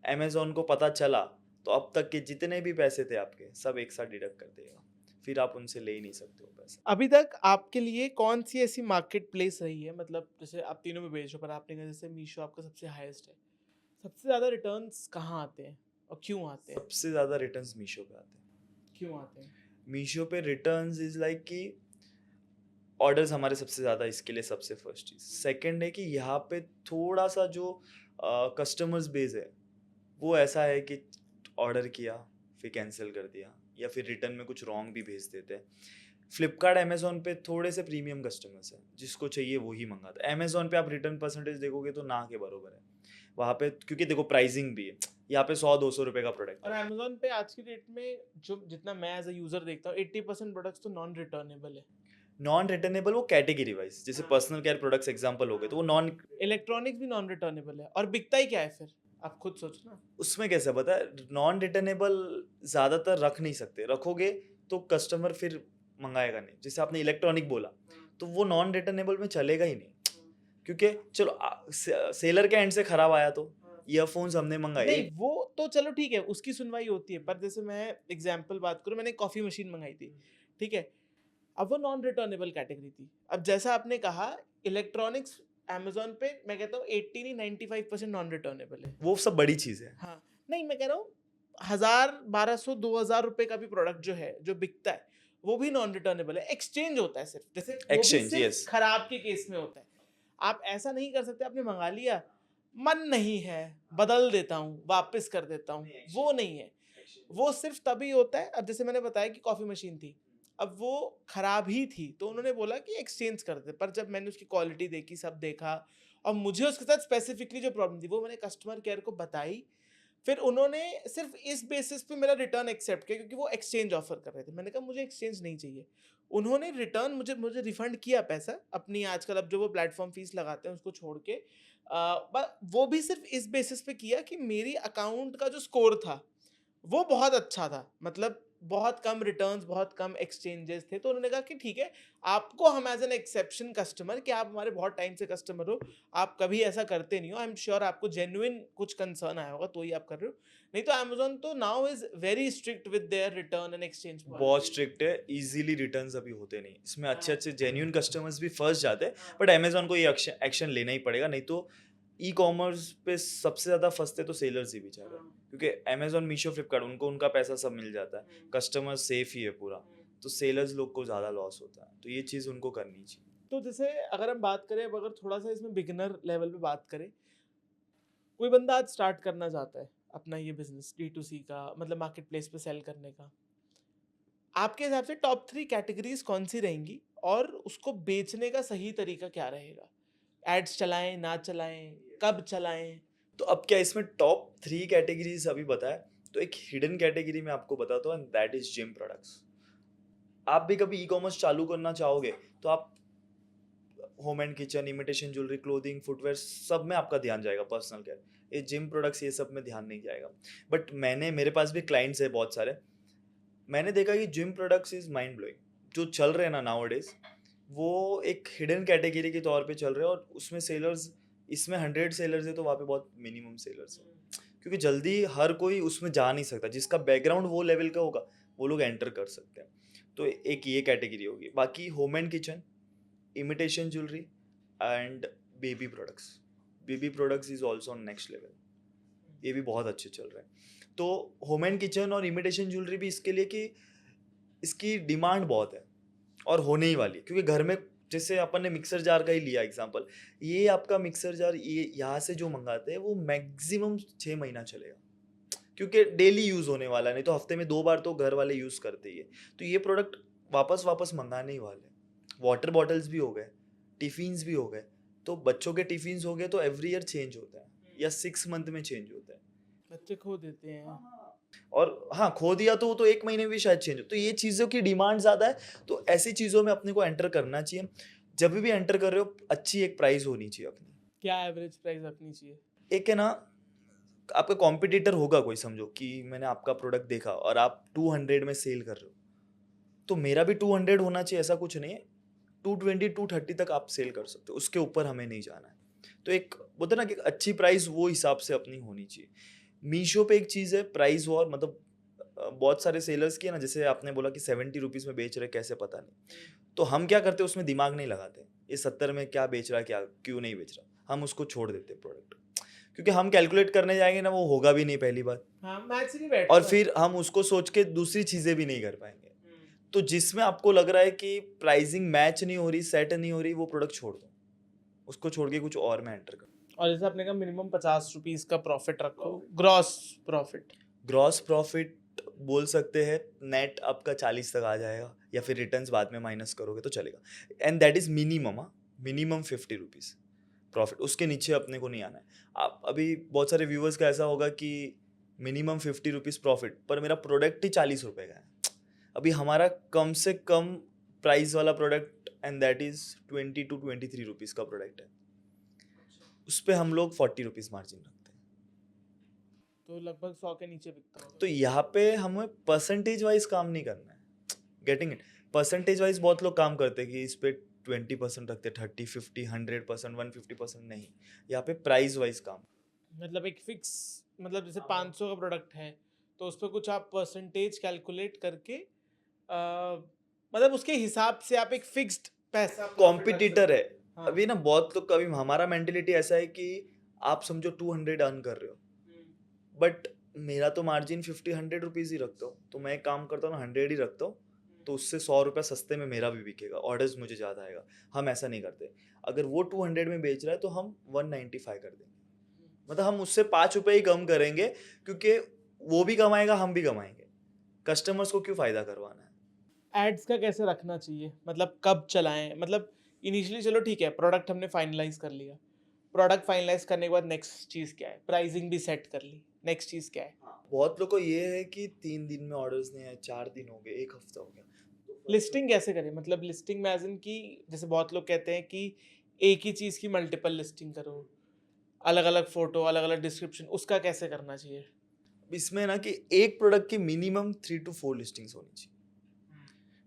अमेजोन को पता चला तो अब तक के जितने भी पैसे थे आपके सब एक साथ डिडक्ट कर देगा, फिर आप उनसे ले ही नहीं सकते हो पैसे। अभी तक आपके लिए कौन सी ऐसी मार्केट प्लेस रही है, मतलब जैसे आप तीनों में बेच रहे हो, पर आपने कहा जैसे मीशो आपका सबसे हाईएस्ट है, सबसे ज़्यादा रिटर्न्स कहाँ आते हैं और क्यों आते हैं? सबसे ज़्यादा रिटर्न्स मीशो पे आते हैं। क्यों आते हैं? मीशो पे रिटर्न्स इज लाइक कि ऑर्डर्स हमारे सबसे ज़्यादा, इसके लिए सबसे फर्स्ट चीज़। सेकंड है कि यहाँ पे थोड़ा सा जो कस्टमर्स बेस है वो ऐसा है कि ऑर्डर किया फिर कैंसिल कर दिया या फिर रिटर्न में कुछ रॉन्ग भी भेज देते हैं। फ्लिपकार्ट अमेजोन पे थोड़े से प्रीमियम कस्टमर्स हैं, जिसको चाहिए वही मंगाता है। अमेजोन पे आप रिटर्न परसेंटेज देखोगे तो ना के बरोबर है वहाँ पे, क्योंकि देखो प्राइसिंग भी है यहाँ पे 100-200 रुपये का प्रोडक्ट और है। अमेजोन पे आज की डेट में जो जितना मैं एज अ यूज़र देखता हूँ, 80% प्रोडक्ट्स तो नॉन रिटर्नेबल है। नॉन रिटर्नेबल वो कैटेगरी वाइज, जैसे पर्सनल केयर प्रोडक्ट्स एग्जांपल हो गए तो वो नॉन। इलेक्ट्रॉनिक्स भी नॉन रिटर्नेबल है, और बिकता ही क्या है फिर? आप खुद सोचो ना। उसमें कैसे पता है, नॉन रिटर्नेबल ज़्यादातर रख नहीं सकते, रखोगे तो कस्टमर फिर मंगाएगा नहीं। जैसे आपने इलेक्ट्रॉनिक बोला तो वो नॉन रिटर्नेबल में चलेगा ही नहीं, क्योंकि चलो सेलर के एंड से खराब आया तो ईयरफोन्स हमने मंगाए नहीं, वो तो चलो ठीक है, उसकी सुनवाई होती है, पर जैसे मैं एग्जांपल बात करूं, मैंने कॉफ़ी मशीन मंगाई थी, ठीक है, अब वो नॉन रिटर्नेबल कैटेगरी थी। अब जैसा आपने कहा, इलेक्ट्रॉनिक्स अमेजोन पे मैं कहता हूँ 80 नहीं 95% नॉन रिटर्नेबल है। वो सब बड़ी चीज़ है। हाँ, नहीं मैं कह रहा हूँ 1000 1200 2000 रुपए का भी प्रोडक्ट जो है, जो बिकता है, वो भी नॉन रिटर्नेबल है। एक्सचेंज होता है सिर्फ, जैसे वो भी Exchange, सिर्फ yes. खराब के केस में होता है। आप ऐसा नहीं कर सकते, आपने मंगा लिया, मन नहीं है, बदल देता हूँ, वापस कर देता हूँ, वो नहीं है। वो सिर्फ तभी होता है। अब जैसे मैंने बताया कि कॉफ़ी मशीन थी, अब वो खराब ही थी तो उन्होंने बोला कि एक्सचेंज कर दे, पर जब मैंने उसकी क्वालिटी देखी, सब देखा, और मुझे उसके साथ स्पेसिफिकली जो प्रॉब्लम थी वो मैंने कस्टमर केयर को बताई, फिर उन्होंने सिर्फ इस बेसिस पे मेरा रिटर्न एक्सेप्ट किया क्योंकि वो एक्सचेंज ऑफर कर रहे थे। मैंने कहा मुझे एक्सचेंज नहीं चाहिए। उन्होंने रिटर्न मुझे मुझे रिफंड किया पैसा अपनी, आजकल अब जो वो प्लेटफॉर्म फीस लगाते हैं उसको छोड़ के, वो भी सिर्फ इस बेसिस पे किया कि मेरी अकाउंट का जो स्कोर था वो बहुत अच्छा था। मतलब बहुत कम रिटर्न्स, बहुत कम एक्सचेंजेस थे, तो उन्होंने कहा कि ठीक है, आपको हम एज एन एक्सेप्शन कस्टमर, कि आप हमारे बहुत टाइम से कस्टमर हो, आप कभी ऐसा करते नहीं हो, आई एम श्योर आपको जेन्युइन कुछ कंसर्न आया होगा तो ही आप कर रहे हो, नहीं तो अमेजोन तो now is very strict with their return and exchange बहुत स्ट्रिक्ट है, इजीली रिटर्न्स अभी होते नहीं, इसमें अच्छे हाँ। अच्छे जेन्यून कस्टमर्स भी फंस जाते हैं, हाँ। बट अमेजोन को ये एक्शन लेना ही पड़ेगा, नहीं तो ई कॉमर्स पे सबसे ज़्यादा फंसते तो सेलर्स ही बेचारे, क्योंकि अमेजोन मीशो फ्लिपकार्ट उनको उनका पैसा सब मिल जाता है, कस्टमर सेफ ही है पूरा, तो सेलर्स लोग को ज़्यादा लॉस होता है, तो ये चीज़ उनको करनी चाहिए। तो जैसे अगर हम बात करें, अब अगर थोड़ा सा इसमें बिगिनर लेवल पे बात करें, कोई बंदा आज स्टार्ट करना चाहता है अपना ये बिजनेस D2C का, मतलब मार्केट प्लेस पे सेल करने का, आपके हिसाब से टॉप 3 कैटेगरीज कौन सी रहेंगी और उसको बेचने का सही तरीका क्या रहेगा? एड्स चलाएं, ना चलाएं, कब चलाएं? तो अब क्या इसमें टॉप 3 कैटेगरीज अभी बताया, तो एक हिडन कैटेगरी में आपको बताता हूँ, and that is gym products. आप भी कभी ई कॉमर्स चालू करना चाहोगे तो आप home and kitchen, imitation jewellery, clothing, footwear, सब में आपका ध्यान जाएगा, पर्सनल केयर, ये जिम प्रोडक्ट्स ये सब में ध्यान नहीं जाएगा। बट मेरे पास भी क्लाइंट्स है बहुत सारे, मैंने देखा कि gym products is mind blowing, जो चल रहे हैं ना नाउ डेज, वो एक हिडन कैटेगरी के तौर पे चल रहे हैं, और उसमें सेलर्स, इसमें 100 सेलर्स है तो वहाँ पे बहुत मिनिमम सेलर्स है, क्योंकि जल्दी हर कोई उसमें जा नहीं सकता, जिसका बैकग्राउंड वो लेवल का होगा वो लोग एंटर कर सकते हैं। तो एक ये कैटेगरी होगी, बाकी home and kitchen, imitation jewellery and baby products is also on next level, ये भी बहुत अच्छे चल रहे हैं। तो होम एंड किचन और इमिटेशन ज्वेलरी भी इसके लिए कि इसकी डिमांड बहुत है और होने ही वाली है, क्योंकि घर में, जैसे अपन ने मिक्सर जार का ही लिया एग्जांपल, ये आपका मिक्सर जार ये यहाँ से जो मंगाते हैं वो मैक्सिमम 6 महीना चलेगा, क्योंकि डेली यूज़ होने वाला है, नहीं तो हफ्ते में 2 बार तो घर वाले यूज़ करते ही है, तो ये प्रोडक्ट वापस वापस मंगाने ही वाले हैं। वाटर बॉटल्स भी हो गए, टिफिन्स भी हो गए, तो बच्चों के टिफिन्स हो गए तो एवरी ईयर चेंज होता है, या 6 मंथ में चेंज होता है। बच्चे खो देते हैं। और हाँ, खो दिया तो वो तो 1 महीने में भी शायद चेंज हो, तो ये चीज़ों की डिमांड ज़्यादा है, तो ऐसी चीज़ों में अपने को एंटर करना चाहिए। जब भी एंटर कर रहे हो, अच्छी एक प्राइस होनी चाहिए अपनी। क्या एवरेज प्राइस रखनी चाहिए? एक है ना, आपका कॉम्पिटिटर होगा कोई, समझो कि मैंने आपका प्रोडक्ट देखा और आप 200 में सेल कर रहे हो, तो मेरा भी 200 होना चाहिए, ऐसा कुछ नहीं है, 220 230 तक आप सेल कर सकते हो, उसके ऊपर हमें नहीं जाना है। तो एक बोलते ना कि अच्छी प्राइस वो हिसाब से अपनी होनी चाहिए। मीशो पे एक चीज़ है, प्राइस वॉर, मतलब बहुत सारे सेलर्स की है ना, जैसे आपने बोला कि 70 रुपीज़ में बेच रहे, कैसे पता नहीं, तो हम क्या करते हैं, उसमें दिमाग नहीं लगाते, ये 70 में क्या बेच रहा है, क्या क्यों नहीं बेच रहा, हम उसको छोड़ देते हैं प्रोडक्ट, क्योंकि हम कैलकुलेट करने जाएंगे ना, वो होगा भी नहीं पहली बार, हाँ, मैथ्स नहीं बैठता। और फिर हम उसको सोच के दूसरी चीज़ें भी नहीं कर पाएंगे। तो जिसमें आपको लग रहा है कि प्राइसिंग मैच नहीं हो रही, सेट नहीं हो रही, वो प्रोडक्ट छोड़ दो, उसको छोड़ के कुछ और में एंटर करो। और जैसे आपने कहा मिनिमम 50 रुपीज का प्रॉफिट रखो, ग्रॉस प्रॉफिट। ग्रॉस प्रॉफिट बोल सकते हैं, नेट आपका 40 तक आ जाएगा, या फिर रिटर्न्स बाद में माइनस करोगे तो चलेगा, and that is minimum, minimum 50 rupees profit, उसके नीचे अपने को नहीं आना है। आप अभी बहुत सारे व्यूवर्स का ऐसा होगा कि मिनिमम 50 रुपीज़ प्रॉफिट, पर मेरा प्रोडक्ट ही 40 रुपये का है, अभी हमारा कम से कम प्राइस वाला product, and that is 20 to 23 rupees का प्रोडक्ट है, उस पर हम लोग 40 रुपीज़ मार्जिन रखते हैं। तो लगभग 100 के नीचे बिकता होगा। तो यहाँ पे हमें परसेंटेज वाइज काम नहीं करना है, गेटिंग इट, परसेंटेज वाइज बहुत लोग काम करते हैं कि इस पे 20% रखते, 30 50 100% 150%, नहीं, यहाँ पे प्राइस वाइज काम। मतलब एक फिक्स, मतलब जैसे 500 का प्रोडक्ट है तो उस पर कुछ आप परसेंटेज कैलकुलेट करके मतलब उसके हिसाब से आप एक फिक्स्ड पैसा कॉम्पिटिटर है। हाँ। अभी ना बहुत लोग, कभी हमारा मेंटेलिटी ऐसा है कि आप समझो 200 अर्न कर रहे हो, बट मेरा तो मार्जिन 50 100 रुपीज़ ही रखता हूँ, तो मैं एक काम करता हूँ ना, 100 ही रखता हूँ, तो उससे 100 रुपये सस्ते में मेरा भी बिकेगा, ऑर्डर्स मुझे ज़्यादा आएगा। हम ऐसा नहीं करते, अगर वो 200 में बेच रहा है तो हम 195 कर देंगे, मतलब हम उससे 5 रुपये ही कम करेंगे, क्योंकि वो भी कमाएगा, हम भी कमाएंगे, कस्टमर्स को क्यों फ़ायदा करवाना है। एड्स का कैसे रखना चाहिए, मतलब कब चलाएं, मतलब इनिशियली चलो ठीक है, प्रोडक्ट हमने फाइनलाइज कर लिया, प्रोडक्ट फाइनलाइज करने के बाद नेक्स्ट चीज़ क्या है, प्राइसिंग भी सेट कर ली, नेक्स्ट चीज़ क्या है? बहुत लोग को ये है कि 3 दिन में ऑर्डर्स नहीं आए, 4 दिन हो गए, 1 हफ्ता हो गया, लिस्टिंग कैसे करें, मतलब लिस्टिंग में एज इन की, जैसे बहुत लोग कहते हैं कि एक ही चीज़ की मल्टीपल लिस्टिंग करो, अलग अलग फोटो, अलग अलग डिस्क्रिप्शन, उसका कैसे करना चाहिए? इसमें ना कि एक प्रोडक्ट की मिनिमम 3 to 4 लिस्टिंग्स होनी चाहिए।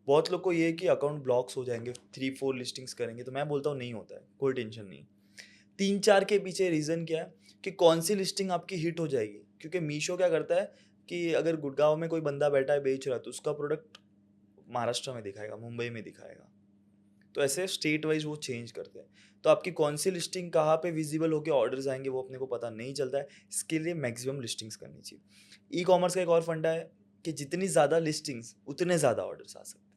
बहुत लोग को ये है कि अकाउंट ब्लॉक्स हो जाएंगे 3-4 लिस्टिंग्स करेंगे, तो मैं बोलता हूँ नहीं होता है, कोई टेंशन नहीं। 3-4 के पीछे रीज़न क्या है कि कौन सी लिस्टिंग आपकी हिट हो जाएगी, क्योंकि मीशो क्या करता है कि अगर गुड़गांव में कोई बंदा बैठा है बेच रहा है तो उसका प्रोडक्ट महाराष्ट्र में दिखाएगा, मुंबई में दिखाएगा, तो ऐसे स्टेट वाइज वो चेंज करते हैं। तो आपकी कौन सी लिस्टिंग कहाँ पे विजिबल होकर ऑर्डर्स आएंगे वो अपने को पता नहीं चलता है। इसके लिए मैक्सिमम लिस्टिंग्स करनी चाहिए। ई कॉमर्स का एक और फंडा है कि जितनी ज़्यादा लिस्टिंग्स उतने ज़्यादा ऑर्डर्स आ सकते हैं।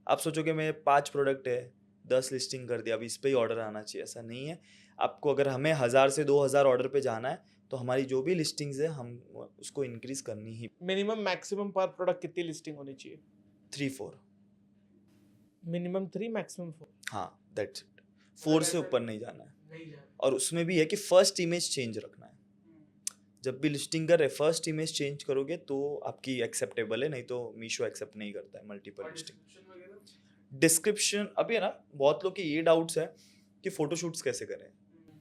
आप सोचोगे मैं 5 प्रोडक्ट है, 10 लिस्टिंग कर दिया, अब इस पे ही ऑर्डर आना चाहिए, ऐसा नहीं है। आपको अगर हमें 1000 से 2000 ऑर्डर पे जाना है तो हमारी जो भी लिस्टिंग्स है हम उसको इंक्रीज करनी ही। मिनिमम मैक्सिमम पर प्रोडक्ट कितनी लिस्टिंग होनी चाहिए? 3-4। Minimum 3, maximum 4। हाँ, दैट्स इट। 4 से ऊपर नहीं जाना है। और उसमें भी है कि फर्स्ट इमेज चेंज रखना है। जब भी लिस्टिंग कर रहे फर्स्ट इमेज चेंज करोगे तो आपकी एक्सेप्टेबल है, नहीं तो मीशो एक्सेप्ट नहीं करता है मल्टीपल लिस्टिंग। डिस्क्रिप्शन अभी है ना, बहुत लोग के ये डाउट्स है कि फोटोशूट्स कैसे करें,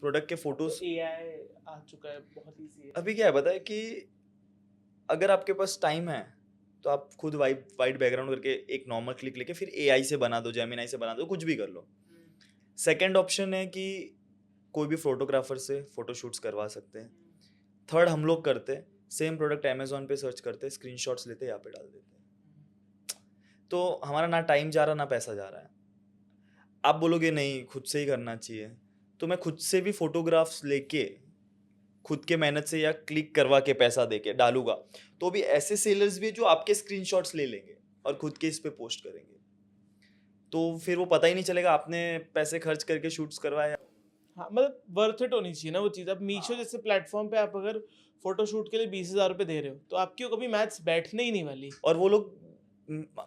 प्रोडक्ट के फोटोज। तो एआई आ चुका है, बहुत इजी है। अभी क्या है पता है कि अगर आपके पास टाइम है तो आप खुद वाइट बैकग्राउंड करके एक नॉर्मल क्लिक लेके फिर एआई से बना दो, जेमिनाई से बना दो, कुछ भी कर लो। सेकंड ऑप्शन है कि कोई भी फोटोग्राफर से फोटोशूट्स करवा सकते हैं। थर्ड हम लोग करते हैं, सेम प्रोडक्ट अमेजोन पे सर्च करते हैं, स्क्रीनशॉट्स लेते हैं, यहाँ पे डाल देते हैं। तो हमारा ना टाइम जा रहा ना पैसा जा रहा है। आप बोलोगे नहीं खुद से ही करना चाहिए, तो मैं खुद से भी फोटोग्राफ्स लेके खुद के मेहनत से या क्लिक करवा के पैसा दे के डालूंगा, तो भी ऐसे सेलर्स भी है जो आपके स्क्रीनशॉट्स ले लेंगे और खुद के इस पे पोस्ट करेंगे, तो फिर वो पता ही नहीं चलेगा आपने पैसे खर्च करके शूट्स करवाया। हाँ, मतलब वर्थ इट होनी चाहिए ना वो चीज़। अब मीशो जैसे प्लेटफॉर्म पे आप अगर फोटोशूट के लिए 20,000 रुपये दे रहे हो तो आपकी वो कभी मैथ्स बैठने ही नहीं वाली। और वो लोग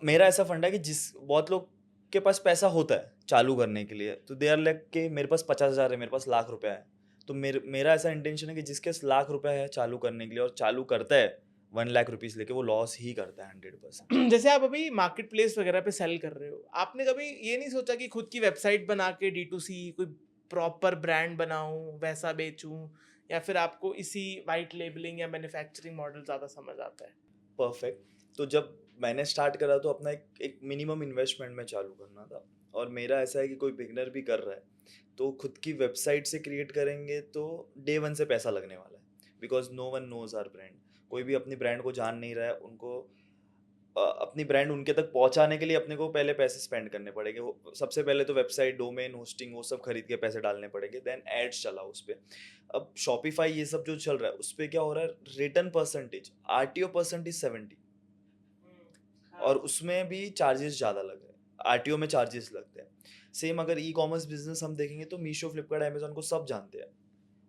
मेरा ऐसा फंडा है कि जिस बहुत लोग के पास पैसा होता है चालू करने के लिए, तो दे आर लाइक के मेरे पास 50,000 है, मेरे पास लाख रुपया है, तो मेरा ऐसा इंटेंशन है कि जिसके पास लाख रुपया है चालू करने के लिए और चालू करता है 1 लाख रुपीज़ लेके, वो लॉस ही करता है 100%। जैसे आप अभी मार्केट प्लेस वगैरह पे सेल कर रहे हो, आपने कभी ये नहीं सोचा कि खुद की वेबसाइट बना के D2C कोई प्रॉपर ब्रांड बनाऊं, वैसा बेचूं, या फिर आपको इसी वाइट लेबलिंग या मैन्युफैक्चरिंग मॉडल ज़्यादा समझ आता है? परफेक्ट। तो जब मैंने स्टार्ट करा तो अपना एक मिनिमम इन्वेस्टमेंट में चालू करना था, और मेरा ऐसा है कि कोई बिगनर भी कर रहा है तो खुद की वेबसाइट से क्रिएट करेंगे तो डे 1 से पैसा लगने वाला है, because no one knows our brand. कोई भी अपनी ब्रांड को जान नहीं रहा है, उनको अपनी ब्रांड उनके तक पहुंचाने के लिए अपने को पहले पैसे स्पेंड करने पड़ेंगे। वो सबसे पहले तो वेबसाइट, डोमेन, होस्टिंग वो सब खरीद के पैसे डालने पड़ेंगे, देन एड्स चलाओ उस पर। अब शॉपिफाई ये सब जो चल रहा है उस पर क्या हो रहा है, रिटर्न परसेंटेज RTO परसेंटेज 70, और उसमें भी चार्जेस ज़्यादा लग रहे हैं, RTO में चार्जेस लगते हैं। सेम अगर ई कॉमर्स बिजनेस हम देखेंगे तो मीशो, फ्लिपकार्ट, अमेजोन को सब जानते हैं,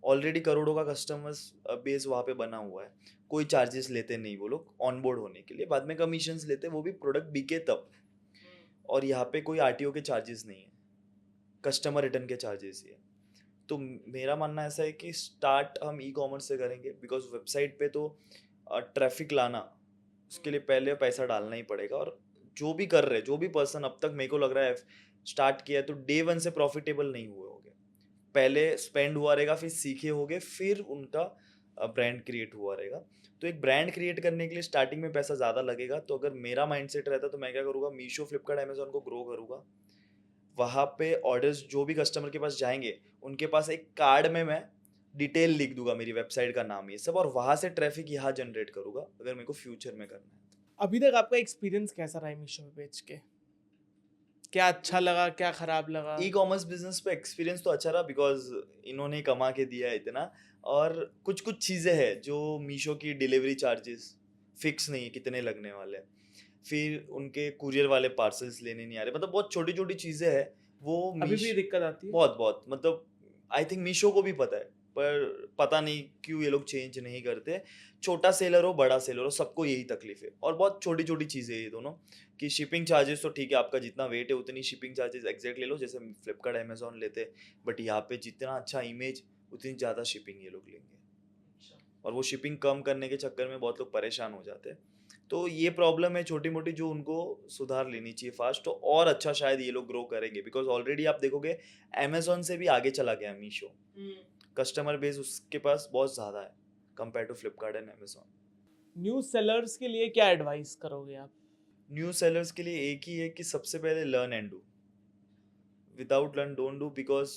ऑलरेडी करोड़ों का कस्टमर्स बेस वहाँ पे बना हुआ है, कोई चार्जेस लेते नहीं वो लोग ऑनबोर्ड होने के लिए, बाद में कमीशंस लेते, वो भी प्रोडक्ट बिके तब। और यहाँ पे कोई RTO के चार्जेस नहीं है, कस्टमर रिटर्न के चार्जेस ही है। तो मेरा मानना ऐसा है कि स्टार्ट हम ई कॉमर्स से करेंगे, बिकॉज वेबसाइट पे तो ट्रैफिक लाना, उसके लिए पहले पैसा डालना ही पड़ेगा। और जो भी कर रहे, जो भी पर्सन अब तक मेरे को लग रहा है स्टार्ट किया है, तो डे 1 से प्रॉफिटेबल नहीं हुए होंगे, पहले स्पेंड हुआ रहेगा, फिर सीखे होंगे, फिर उनका ब्रांड क्रिएट हुआ रहेगा। तो एक ब्रांड क्रिएट करने के लिए स्टार्टिंग में पैसा ज़्यादा लगेगा। तो अगर मेरा माइंडसेट रहता तो मैं क्या करूँगा, मीशो, फ्लिपकार्ट, अमेजोन को ग्रो करूँगा, वहाँ पे ऑर्डर्स जो भी कस्टमर के पास जाएंगे उनके पास एक कार्ड में मैं डिटेल लिख दूंगा, मेरी वेबसाइट का नाम ये सब, और वहाँ से ट्रैफिक यहाँ जनरेट करूँगा अगर मेरे को फ्यूचर में करना है। अभी तक आपका एक्सपीरियंस कैसा रहा है मीशो पे बेच के? क्या अच्छा लगा, क्या खराब लगा? ई कॉमर्स बिजनेस पे एक्सपीरियंस तो अच्छा रहा, बिकॉज इन्होंने कमा के दिया है इतना। और कुछ कुछ चीज़ें हैं जो मीशो की डिलीवरी चार्जेस फिक्स नहीं है कितने लगने वाले हैं, फिर उनके कुरियर वाले पार्सल्स लेने नहीं आ रहे, मतलब बहुत छोटी छोटी चीज़ें हैं वो अभी भी दिक्कत आती है? बहुत बहुत, मतलब आई थिंक मीशो को भी पता है, पर पता नहीं क्यों ये लोग चेंज नहीं करते। छोटा सेलर हो बड़ा सेलर हो सबको यही तकलीफ है, और बहुत छोटी छोटी चीज़ें ये दोनों, कि शिपिंग चार्जेस तो ठीक है, आपका जितना वेट है उतनी शिपिंग चार्जेस एग्जैक्ट ले लो, जैसे फ्लिपकार्ट, अमेजोन लेते, बट यहाँ पे जितना अच्छा इमेज उतनी ज़्यादा शिपिंग ये लोग लेंगे, और वो शिपिंग कम करने के चक्कर में बहुत लोग परेशान हो जाते हैं। तो ये प्रॉब्लम है छोटी मोटी जो उनको सुधार लेनी चाहिए फास्ट, तो और अच्छा शायद ये लोग ग्रो करेंगे, बिकॉज ऑलरेडी आप देखोगे अमेजोन से भी आगे चला गया मीशो, कस्टमर बेस उसके पास बहुत ज़्यादा है compare to Flipkart and Amazon. New sellers के लिए क्या एडवाइस करोगे आप? न्यू सेलर्स के लिए एक ही है कि सबसे पहले learn and do, without learn don't do. Because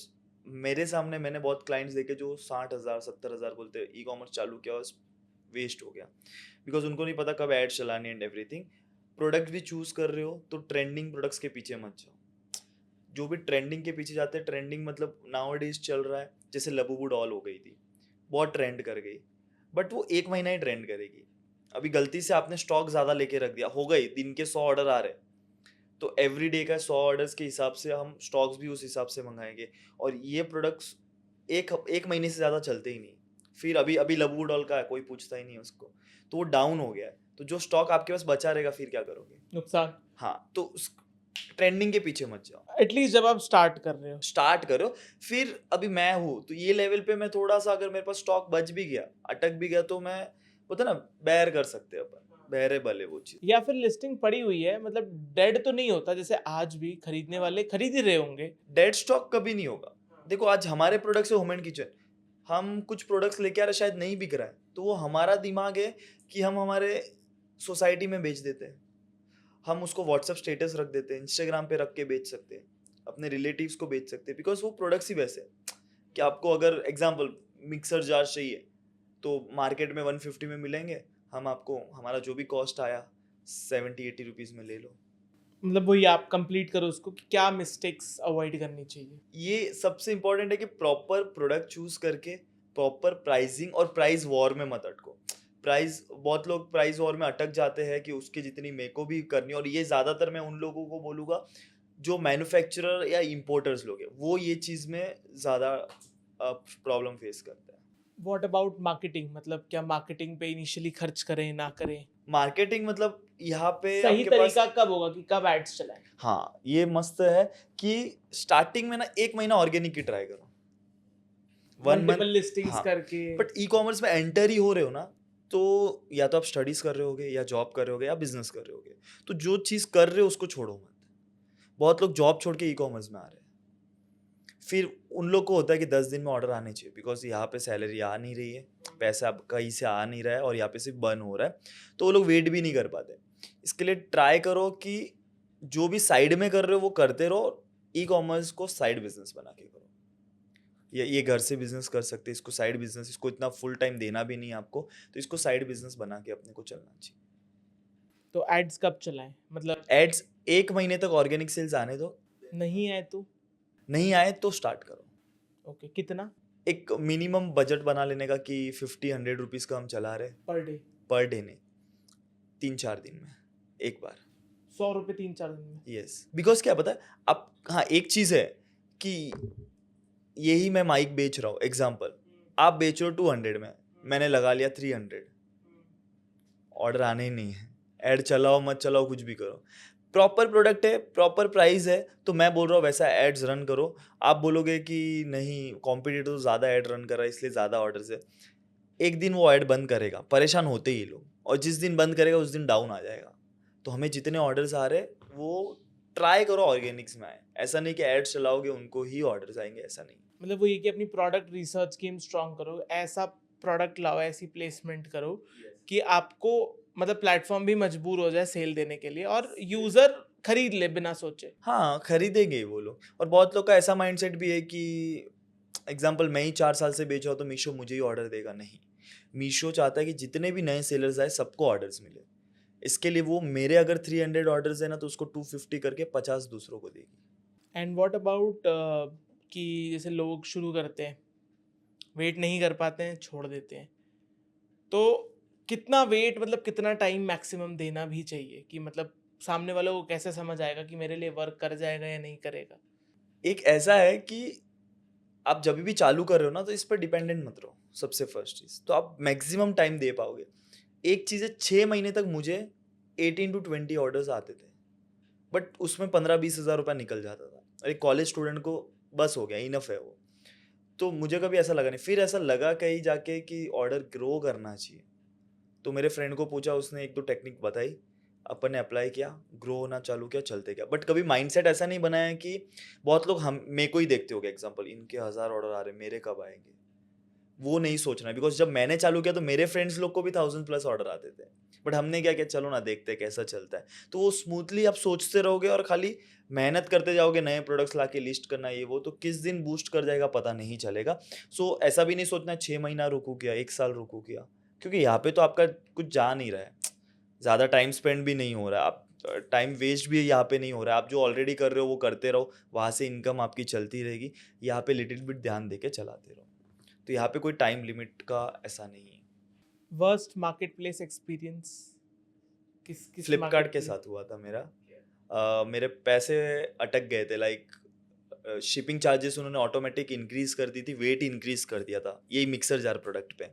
मेरे सामने मैंने बहुत क्लाइंट्स देखे जो 60,000 70,000 बोलते ई कॉमर्स चालू किया और वेस्ट हो गया, बिकॉज उनको नहीं पता कब एड चलानी एंड एवरीथिंग। प्रोडक्ट भी चूज कर रहे हो तो ट्रेंडिंग प्रोडक्ट्स के पीछे मत जाओ। जो भी ट्रेंडिंग के पीछे जाते हैं, ट्रेंडिंग मतलब नाउ डेज चल रहा है, जैसे लबूबू डॉल हो गई थी, बहुत ट्रेंड कर गई, बट वो एक महीना ही ट्रेंड करेगी। अभी गलती से आपने स्टॉक ज़्यादा लेके रख दिया, हो गई, दिन के 100 ऑर्डर आ रहे, तो एवरी डे का 100 ऑर्डर्स के हिसाब से हम स्टॉक्स भी उस हिसाब से मंगाएंगे, और ये प्रोडक्ट्स एक महीने से ज़्यादा चलते ही नहीं। फिर अभी अभी लबू डॉल का है, कोई पूछता ही नहीं है उसको, तो वो डाउन हो गया है, तो जो स्टॉक आपके पास बचा रहेगा फिर क्या करोगे? नुकसान। हाँ, तो ट्रेंडिंग के पीछे मत जाओ, एटलीस्ट जब आप स्टार्ट कर रहे हो। स्टार्ट करो। फिर अभी मैं हूँ तो ये लेवल पे मैं थोड़ा सा, अगर मेरे पास स्टॉक बच भी गया, अटक भी गया, तो मैं होता ना, बेयर कर सकते हैं अपन, बेरेबल है वो चीज़। या फिर लिस्टिंग पड़ी हुई है, मतलब डेड तो नहीं होता, जैसे आज भी खरीदने वाले खरीद ही रहे होंगे। डेड स्टॉक कभी नहीं होगा। देखो आज हमारे प्रोडक्ट्स है होम एंड किचन, हम कुछ प्रोडक्ट्स लेके आ रहे, शायद नहीं बिक रहा है, तो वो हमारा दिमाग है कि हम हमारे सोसाइटी में बेच देते हैं, हम उसको व्हाट्सएप स्टेटस रख देते हैं, इंस्टाग्राम पे रख के बेच सकते हैं, अपने रिलेटिव्स को बेच सकते हैं, बिकॉज वो प्रोडक्ट्स ही वैसे हैं कि आपको अगर एग्जांपल मिक्सर जार चाहिए तो मार्केट में 150 में मिलेंगे, हम आपको हमारा जो भी कॉस्ट आया 70-80 रुपीज़ में ले लो। मतलब वही आप कंप्लीट करो उसको कि क्या मिस्टेक्स अवॉइड करनी चाहिए। ये सबसे इम्पोर्टेंट है कि प्रॉपर प्रोडक्ट चूज करके प्रॉपर प्राइसिंग, और प्राइस वॉर में मत अटको। प्राइस, बहुत लोग प्राइस वॉर में अटक जाते हैं कि उसकी जितनी मेरे को भी करनी, और ये ज़्यादातर मैं उन लोगों को बोलूँगा जो मैन्युफैक्चरर या इम्पोर्टर्स लोग हैं, वो ये चीज़ में ज़्यादा प्रॉब्लम फेस करते हैं। व्हाट अबाउट मार्केटिंग, मतलब क्या मार्केटिंग पे इनिशियली खर्च करें ना करें? मार्केटिंग मतलब यहाँ पे सही आपके पास, तरीका कब होगा कि कब एड्स चलाएं? हाँ ये मस्त है कि स्टार्टिंग में ना 1 महीना ऑर्गेनिक की ट्राई करो, 1 मंथ। मल्टीपल लिस्टिंग्स हाँ, करके। बट ई कॉमर्स में एंटर ही हो रहे हो ना, तो या तो आप स्टडीज कर रहे होगे, या जॉब कर रहे होगे, या बिजनेस कर रहे होगे, तो जो चीज़ कर रहे हो उसको छोड़ो मत। बहुत लोग जॉब छोड़ के ई कॉमर्स में आ रहे हैं, फिर उन लोग को होता है कि 10 दिन में ऑर्डर आने चाहिए, बिकॉज यहाँ पे सैलरी आ नहीं रही है, पैसा अब कहीं से आ नहीं रहा है, और यहाँ पे सिर्फ बर्न हो रहा है, तो वो लोग वेट भी नहीं कर पाते। इसके लिए ट्राई करो कि जो भी साइड में कर रहे हो वो करते रहो, ई कॉमर्स को साइड बिजनेस बना के करो। ये घर से बिजनेस कर सकते हैं, इसको साइड बिजनेस, इसको इतना फुल टाइम देना भी नहीं है आपको, तो इसको साइड बिजनेस बना के अपने को चलना चाहिए। तो एड्स कब चलाएं, मतलब एड्स 1 महीने तक ऑर्गेनिक सेल्स आने दो, नहीं आए तो? नहीं आए तो स्टार्ट करो। ओके, कितना एक मिनिमम बजट बना लेने का कि 50-100 रुपीज़ का हम चला रहे पर डे? पर डे, नहीं 3-4 दिन में एक बार। 100 रुपये 3-4 दिन में? यस, बिकॉज क्या पता है आप, हाँ एक चीज़ है कि यही मैं माइक बेच रहा हूँ एग्जाम्पल, आप बेच रहे हो 200 में, मैंने लगा लिया 300, ऑर्डर आने ही नहीं है, ऐड चलाओ मत चलाओ कुछ भी करो, प्रॉपर प्रोडक्ट है, प्रॉपर प्राइस है, तो मैं बोल रहा हूँ वैसा एड्स रन करो। आप बोलोगे कि नहीं कॉम्पिटिटर तो ज़्यादा ऐड रन कर रहा है इसलिए ज़्यादा ऑर्डर्स है, एक दिन वो ऐड बंद करेगा, परेशान होते ही लोग, और जिस दिन बंद करेगा उस दिन डाउन आ जाएगा। तो हमें जितने ऑर्डर्स आ रहे वो ट्राई करो ऑर्गेनिक्स में आए, ऐसा नहीं कि एड्स चलाओगे उनको ही ऑर्डर्स आएंगे, ऐसा नहीं। मतलब वो ये कि अपनी प्रोडक्ट रिसर्च स्कीम स्ट्रॉन्ग करो, ऐसा प्रोडक्ट लाओ, ऐसी प्लेसमेंट करो कि आपको मतलब प्लेटफॉर्म भी मजबूर हो जाए सेल देने के लिए, और यूजर खरीद ले बिना सोचे। हाँ खरीदेंगे ही वो लोग, और बहुत लोग का ऐसा माइंडसेट भी है कि एग्जाम्पल मैं ही 4 साल से बेच रहा हूँ तो मीशो मुझे ही ऑर्डर देगा, नहीं, मीशो चाहता है कि जितने भी नए सेलर्स आए सबको ऑर्डर्स मिले, इसके लिए वो मेरे अगर 300 ऑर्डर्स है ना तो उसको 250 करके 50 दूसरों को देगी। एंड व्हाट अबाउट कि जैसे लोग शुरू करते हैं, वेट नहीं कर पाते हैं, छोड़ देते हैं, तो कितना वेट, मतलब कितना टाइम मैक्सिमम देना भी चाहिए कि मतलब सामने वालों को कैसे समझ आएगा कि मेरे लिए वर्क कर जाएगा या नहीं करेगा? एक ऐसा है कि आप जब भी चालू कर रहे हो ना तो इस पर डिपेंडेंट मत रहो, सबसे फर्स्ट चीज़ तो आप मैक्सिमम टाइम दे पाओगे। एक चीज़ है, 6 महीने तक मुझे 18-20 ऑर्डर्स आते थे, बट उसमें 15-20 हज़ार रुपये निकल जाता था, और एक कॉलेज स्टूडेंट को बस हो गया, इनफ है वो, तो मुझे कभी ऐसा लगा नहीं। फिर ऐसा लगा कहीं जाके कि ऑर्डर ग्रो करना चाहिए, तो मेरे फ्रेंड को पूछा, उसने 1-2 टेक्निक बताई, अपन ने अप्लाई किया, ग्रो होना चालू किया, चलते गया। बट कभी माइंडसेट ऐसा नहीं बनाया कि बहुत लोग हम मेरे को ही देखते हो गए एग्जांपल, इनके 1000 ऑर्डर आ रहे मेरे कब आएंगे, वो नहीं सोचना, बिकॉज जब मैंने चालू किया तो मेरे फ्रेंड्स लोग को भी 1000+ ऑर्डर आते थे, बट हमने क्या किया, चलो ना देखते हैं कैसा चलता है। तो वो स्मूथली आप सोचते रहोगे और खाली मेहनत करते जाओगे, नए प्रोडक्ट्स ला के लिस्ट करना ये वो, तो किस दिन बूस्ट कर जाएगा पता नहीं चलेगा। सो ऐसा भी नहीं सोचना 6 महीना रुकू किया, 1 साल रुकू किया, क्योंकि यहाँ पे तो आपका कुछ जा नहीं रहा है, ज़्यादा टाइम स्पेंड भी नहीं हो रहा है, आप टाइम वेस्ट भी यहाँ पे नहीं हो रहा है, आप जो ऑलरेडी कर रहे हो वो करते रहो, वहाँ से इनकम आपकी चलती रहेगी, यहाँ पे लिटिल बिट ध्यान दे के चलाते रहो। तो यहाँ पे कोई टाइम लिमिट का ऐसा नहीं है। वर्स्ट मार्केट प्लेस एक्सपीरियंस किस फ्लिपकार्ट के marketplace? साथ हुआ था मेरा। मेरे पैसे अटक गए थे, लाइक शिपिंग चार्जेस उन्होंने ऑटोमेटिक इंक्रीज कर दी थी, वेट इंक्रीज कर दिया था यही मिक्सर जार प्रोडक्ट पे,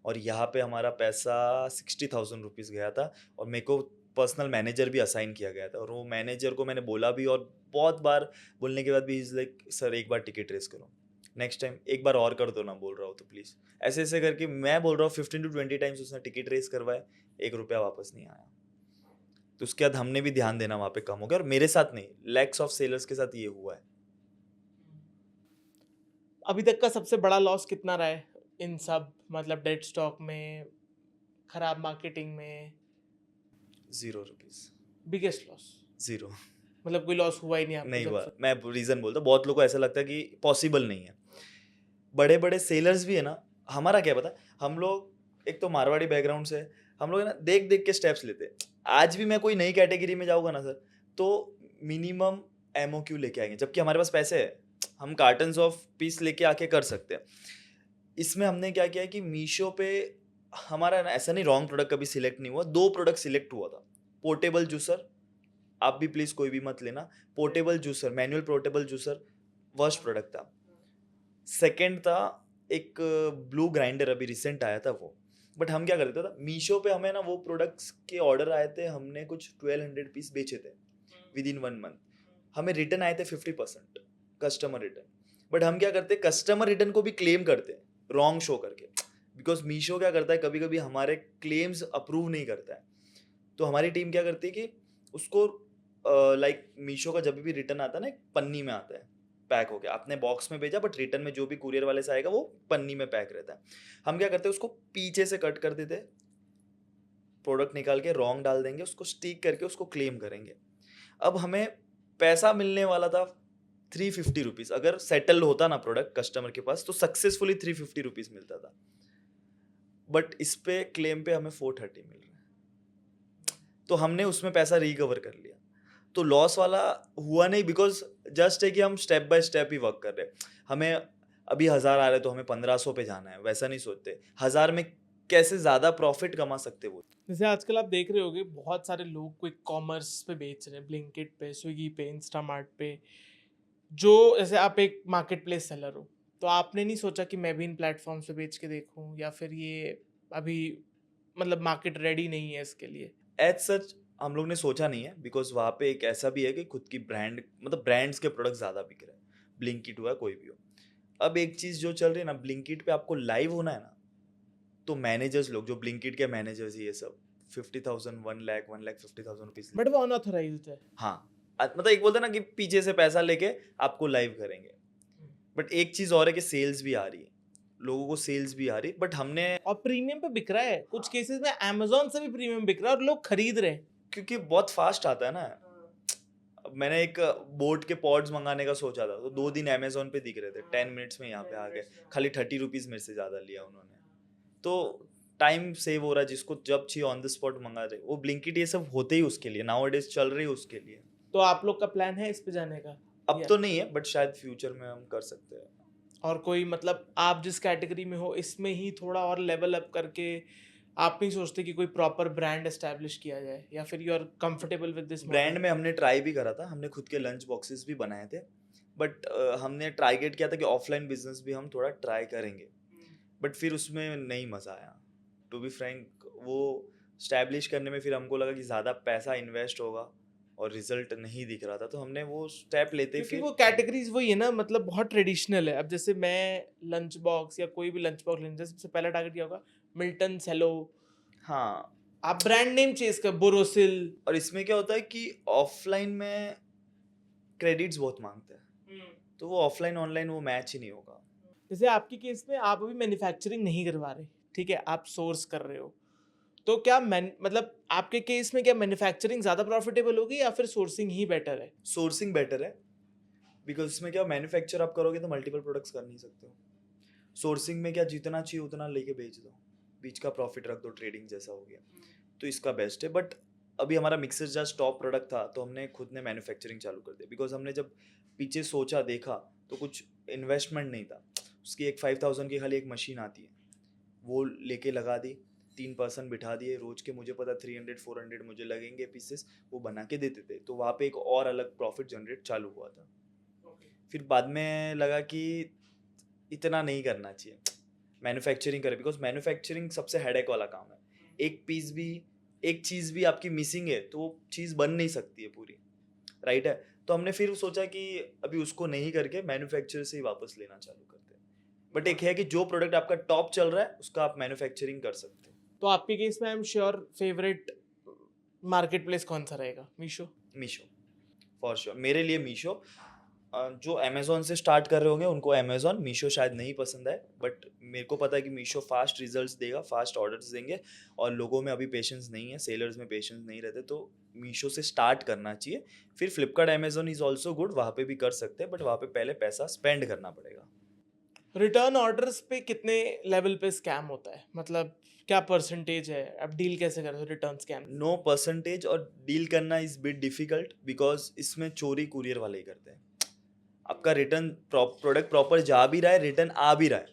और यहाँ पे हमारा पैसा 60,000 रुपीज़ गया था, और मेरे को पर्सनल मैनेजर भी असाइन किया गया था, और वो मैनेजर को मैंने बोला भी, और बहुत बार बोलने के बाद भी इज़ लाइक सर एक बार टिकट रेस करो, नेक्स्ट टाइम एक बार और कर दो ना, बोल रहा हो तो प्लीज़, ऐसे ऐसे करके मैं बोल रहा हूँ 15 to 20 टाइम्स उसने टिकट रेस करवाए, 1 रुपया वापस नहीं आया। तो उसके बाद हमने भी ध्यान देना वहाँ पे कम हो गया, और मेरे साथ नहीं, लैक्स ऑफ सेलर्स के साथ ये हुआ है। अभी तक का सबसे बड़ा लॉस कितना रहा है इन सब, मतलब डेड स्टॉक में, खराब मार्केटिंग में? 0 रुपीज़, बिगेस्ट लॉस? 0 मतलब कोई लॉस हुआ ही नहीं आपको नहीं जब हुआ। से? मैं रीज़न बोलता हूँ, बहुत लोगों को ऐसा लगता है कि पॉसिबल नहीं है, बड़े बड़े सेलर्स भी है ना, हमारा क्या पता, हम लोग एक तो मारवाड़ी बैकग्राउंड से है, हम लोग है ना देख देख के स्टेप्स लेते हैं। आज भी मैं कोई नई कैटेगरी में जाऊँगा ना सर, तो मिनिमम MOQ लेके आएंगे, जबकि हमारे पास पैसे है, हम कार्टन्स ऑफ पीस लेके आके कर सकते हैं। इसमें हमने क्या किया है कि मीशो पे हमारा ना ऐसा नहीं रॉन्ग प्रोडक्ट कभी सिलेक्ट नहीं हुआ, 2 प्रोडक्ट सिलेक्ट हुआ था। पोर्टेबल जूसर, आप भी प्लीज़ कोई भी मत लेना, portable juicer, manual portable juicer worst product था। सेकंड था एक ब्लू ग्राइंडर, अभी रिसेंट आया था वो, बट हम क्या करते थे, मीशो पे हमें ना वो प्रोडक्ट्स के ऑर्डर आए थे, हमने कुछ 1200 पीस बेचे थे विद इन 1 मंथ, हमें रिटर्न आए थे 50% कस्टमर रिटर्न, बट हम क्या करते, कस्टमर रिटर्न को भी क्लेम करते रॉन्ग शो करके, बिकॉज मीशो क्या करता है, कभी कभी हमारे क्लेम्स अप्रूव नहीं करता है, तो हमारी टीम क्या करती है कि उसको लाइक मीशो का जब भी रिटर्न आता है ना, एक पन्नी में आता है पैक हो गया, आपने बॉक्स में भेजा, बट रिटर्न में जो भी कुरियर वाले से आएगा वो पन्नी में पैक रहता है। हम क्या करते हैं, उसको पीछे से कट कर देते, प्रोडक्ट निकाल के रॉन्ग डाल देंगे, उसको स्टिक करके उसको क्लेम करेंगे। अब हमें पैसा मिलने वाला था 350 रुपीज़, अगर सेटल होता ना प्रोडक्ट कस्टमर के पास, तो सक्सेसफुली 350 रुपीज़ मिलता था, बट इस पे क्लेम पे हमें 430 मिल रहा है, तो हमने उसमें पैसा रिकवर कर लिया। तो लॉस वाला हुआ नहीं, बिकॉज जस्ट है कि हम step by step he work कर रहे हैं, हमें अभी 1000 आ रहे तो हमें 1500 पे जाना है, वैसा नहीं सोचते 1000 में कैसे ज़्यादा प्रॉफिट कमा सकते वो। जैसे आजकल आप देख रहे होगे बहुत सारे लोग क्विक कॉमर्स पे बेच रहे हैं, ब्लिंकिट पे, स्विगी पे, इंस्टामार्ट पे, जो जैसे आप एक मार्केट प्लेस सेलर हो, तो आपने नहीं सोचा कि मैं भी इन प्लेटफॉर्म्स पे बेच के देखूं, या फिर ये अभी मतलब मार्केट रेडी नहीं है इसके लिए? एज सच हम लोग ने सोचा नहीं है, बिकॉज वहाँ पे एक ऐसा भी है कि खुद की ब्रांड, मतलब ब्रांड्स के प्रोडक्ट ज़्यादा बिक रहे हैं, ब्लिंकिट हुआ कोई भी हो। अब एक चीज़ जो चल रही है ना, ब्लिंकिट पे आपको लाइव होना है ना, तो मैनेजर्स लोग जो ब्लिंकिट के मैनेजर्स ये सब 50,000 1,50,000 रुपीज़, बट वो अनऑथराइज्ड है। हाँ, मतलब एक बोलते हैं ना कि पीछे से पैसा लेके आपको लाइव करेंगे, बट एक चीज़ और है कि सेल्स भी आ रही है, लोगों को सेल्स भी आ रही है, बट हमने और प्रीमियम पे बिक रहा है, कुछ केसेस में अमेजोन से भी प्रीमियम बिक रहा है और लोग खरीद रहे हैं। क्योंकि बहुत फास्ट आता है ना। अब मैंने एक बोट के पॉड्स मंगाने का सोचा था, तो 2 दिन अमेजोन पे दिख रहे थे, 10 मिनट्स में यहाँ पे आ गए, खाली 30 रुपीज़ मेरे से ज़्यादा लिया उन्होंने। तो टाइम सेव हो रहा है, जिसको जब चाहिए ऑन द स्पॉट मंगा रहे, वो ब्लिंकिट ये सब होते ही उसके लिए, नाउ डेज चल रही है उसके लिए। तो आप लोग का प्लान है इस पे जाने का? अब तो नहीं है, बट शायद फ्यूचर में हम कर सकते हैं। और कोई मतलब आप जिस कैटेगरी में हो इसमें ही थोड़ा और लेवल अप करके आप नहीं सोचते कि कोई प्रॉपर ब्रांड एस्टैब्लिश किया जाए, या फिर you are comfortable with this brand में हमने ट्राई भी करा था, हमने खुद के लंच बॉक्सेस भी बनाए थे, बट हमने टारगेट किया था कि ऑफलाइन बिजनेस भी हम थोड़ा ट्राई करेंगे, बट फिर उसमें नहीं मज़ा आया, टू बी फ्रैंक। वो स्टैब्लिश करने में फिर हमको लगा कि ज़्यादा पैसा इन्वेस्ट होगा और रिजल्ट नहीं दिख रहा था, तो हमने वो स्टेप लेते क्योंकि फिर। वो कैटेगरीज वही है ना, मतलब बहुत ट्रेडिशनल है। अब जैसे मैं लंच बॉक्स या कोई भी लंच बॉक्स लेने जाए, सबसे पहला टारगेट क्या होगा? मिल्टन सेलो। हाँ, आप ब्रांड नेम चेज कर, बोरोसिल। और इसमें क्या होता है कि ऑफलाइन में क्रेडिट्स बहुत मांगते हैं, तो वो ऑफलाइन ऑनलाइन वो मैच ही नहीं होगा। जैसे आपके केस में आप अभी मैन्युफैक्चरिंग नहीं करवा रहे, ठीक है, आप सोर्स कर रहे हो, तो क्या मतलब आपके केस में क्या मैन्युफैक्चरिंग ज़्यादा प्रॉफिटेबल होगी या फिर सोर्सिंग ही बेटर है? सोर्सिंग बेटर है, बिकॉज इसमें क्या मैन्युफैक्चर आप करोगे तो मल्टीपल प्रोडक्ट्स कर नहीं सकते हो। सोर्सिंग में क्या जितना चाहिए उतना लेके बेच दो, बीच का प्रॉफिट रख दो, ट्रेडिंग जैसा हो गया, तो इसका बेस्ट है। बट अभी हमारा मिक्सर जस्ट टॉप प्रोडक्ट था तो हमने खुद ने मैन्युफैक्चरिंग चालू कर दिया, बिकॉज हमने जब पीछे सोचा देखा तो कुछ इन्वेस्टमेंट नहीं था। उसकी एक 5000 की खाली एक मशीन आती है, वो लेके लगा दी, 3 पर्सन बिठा दिए, रोज के मुझे पता 300-400 मुझे लगेंगे पीसेस, वो बना के देते थे, तो वहाँ पे एक और अलग प्रॉफिट जनरेट चालू हुआ था। फिर बाद में लगा कि इतना नहीं करना चाहिए, मैन्युफैक्चरिंग करें, बिकॉज मैन्युफैक्चरिंग सबसे हेडेक वाला काम है। एक पीस भी, एक चीज़ भी आपकी मिसिंग है तो वो चीज़ बन नहीं सकती है पूरी, राइट है। तो हमने फिर सोचा कि अभी उसको नहीं करके मैन्युफैक्चर से ही वापस लेना चालू करते हैं। बट एक है कि जो प्रोडक्ट आपका टॉप चल रहा है उसका आप मैन्युफैक्चरिंग कर सकते हैं। तो आपके केस में आई am sure favourite market place कौन सा रहेगा? मीशो? मीशो, फॉर श्योर मेरे लिए मीशो। जो अमेज़ोन से स्टार्ट कर रहे होंगे उनको अमेज़ोन, मीशो शायद नहीं पसंद है, बट मेरे को पता है कि मीशो फास्ट रिजल्ट्स देगा, फास्ट ऑर्डर्स देंगे, और लोगों में अभी पेशेंस नहीं है, सेलर्स में पेशेंस नहीं रहते, तो मीशो से स्टार्ट करना चाहिए। फिर Flipkart Amazon is also good, वहाँ पे भी कर सकते हैं, बट वहाँ पे पहले पैसा स्पेंड करना पड़ेगा। रिटर्न ऑर्डर्स पे कितने लेवल पे स्कैम होता है, मतलब क्या परसेंटेज है, आप डील कैसे करते हो रिटर्न स्कैम? नो परसेंटेज, और डील करना इज़ बिट डिफ़िकल्ट, बिकॉज इसमें चोरी कुरियर वाले ही करते हैं। आपका रिटर्न प्रोडक्ट प्रॉपर जा भी रहा है, रिटर्न आ भी रहा है,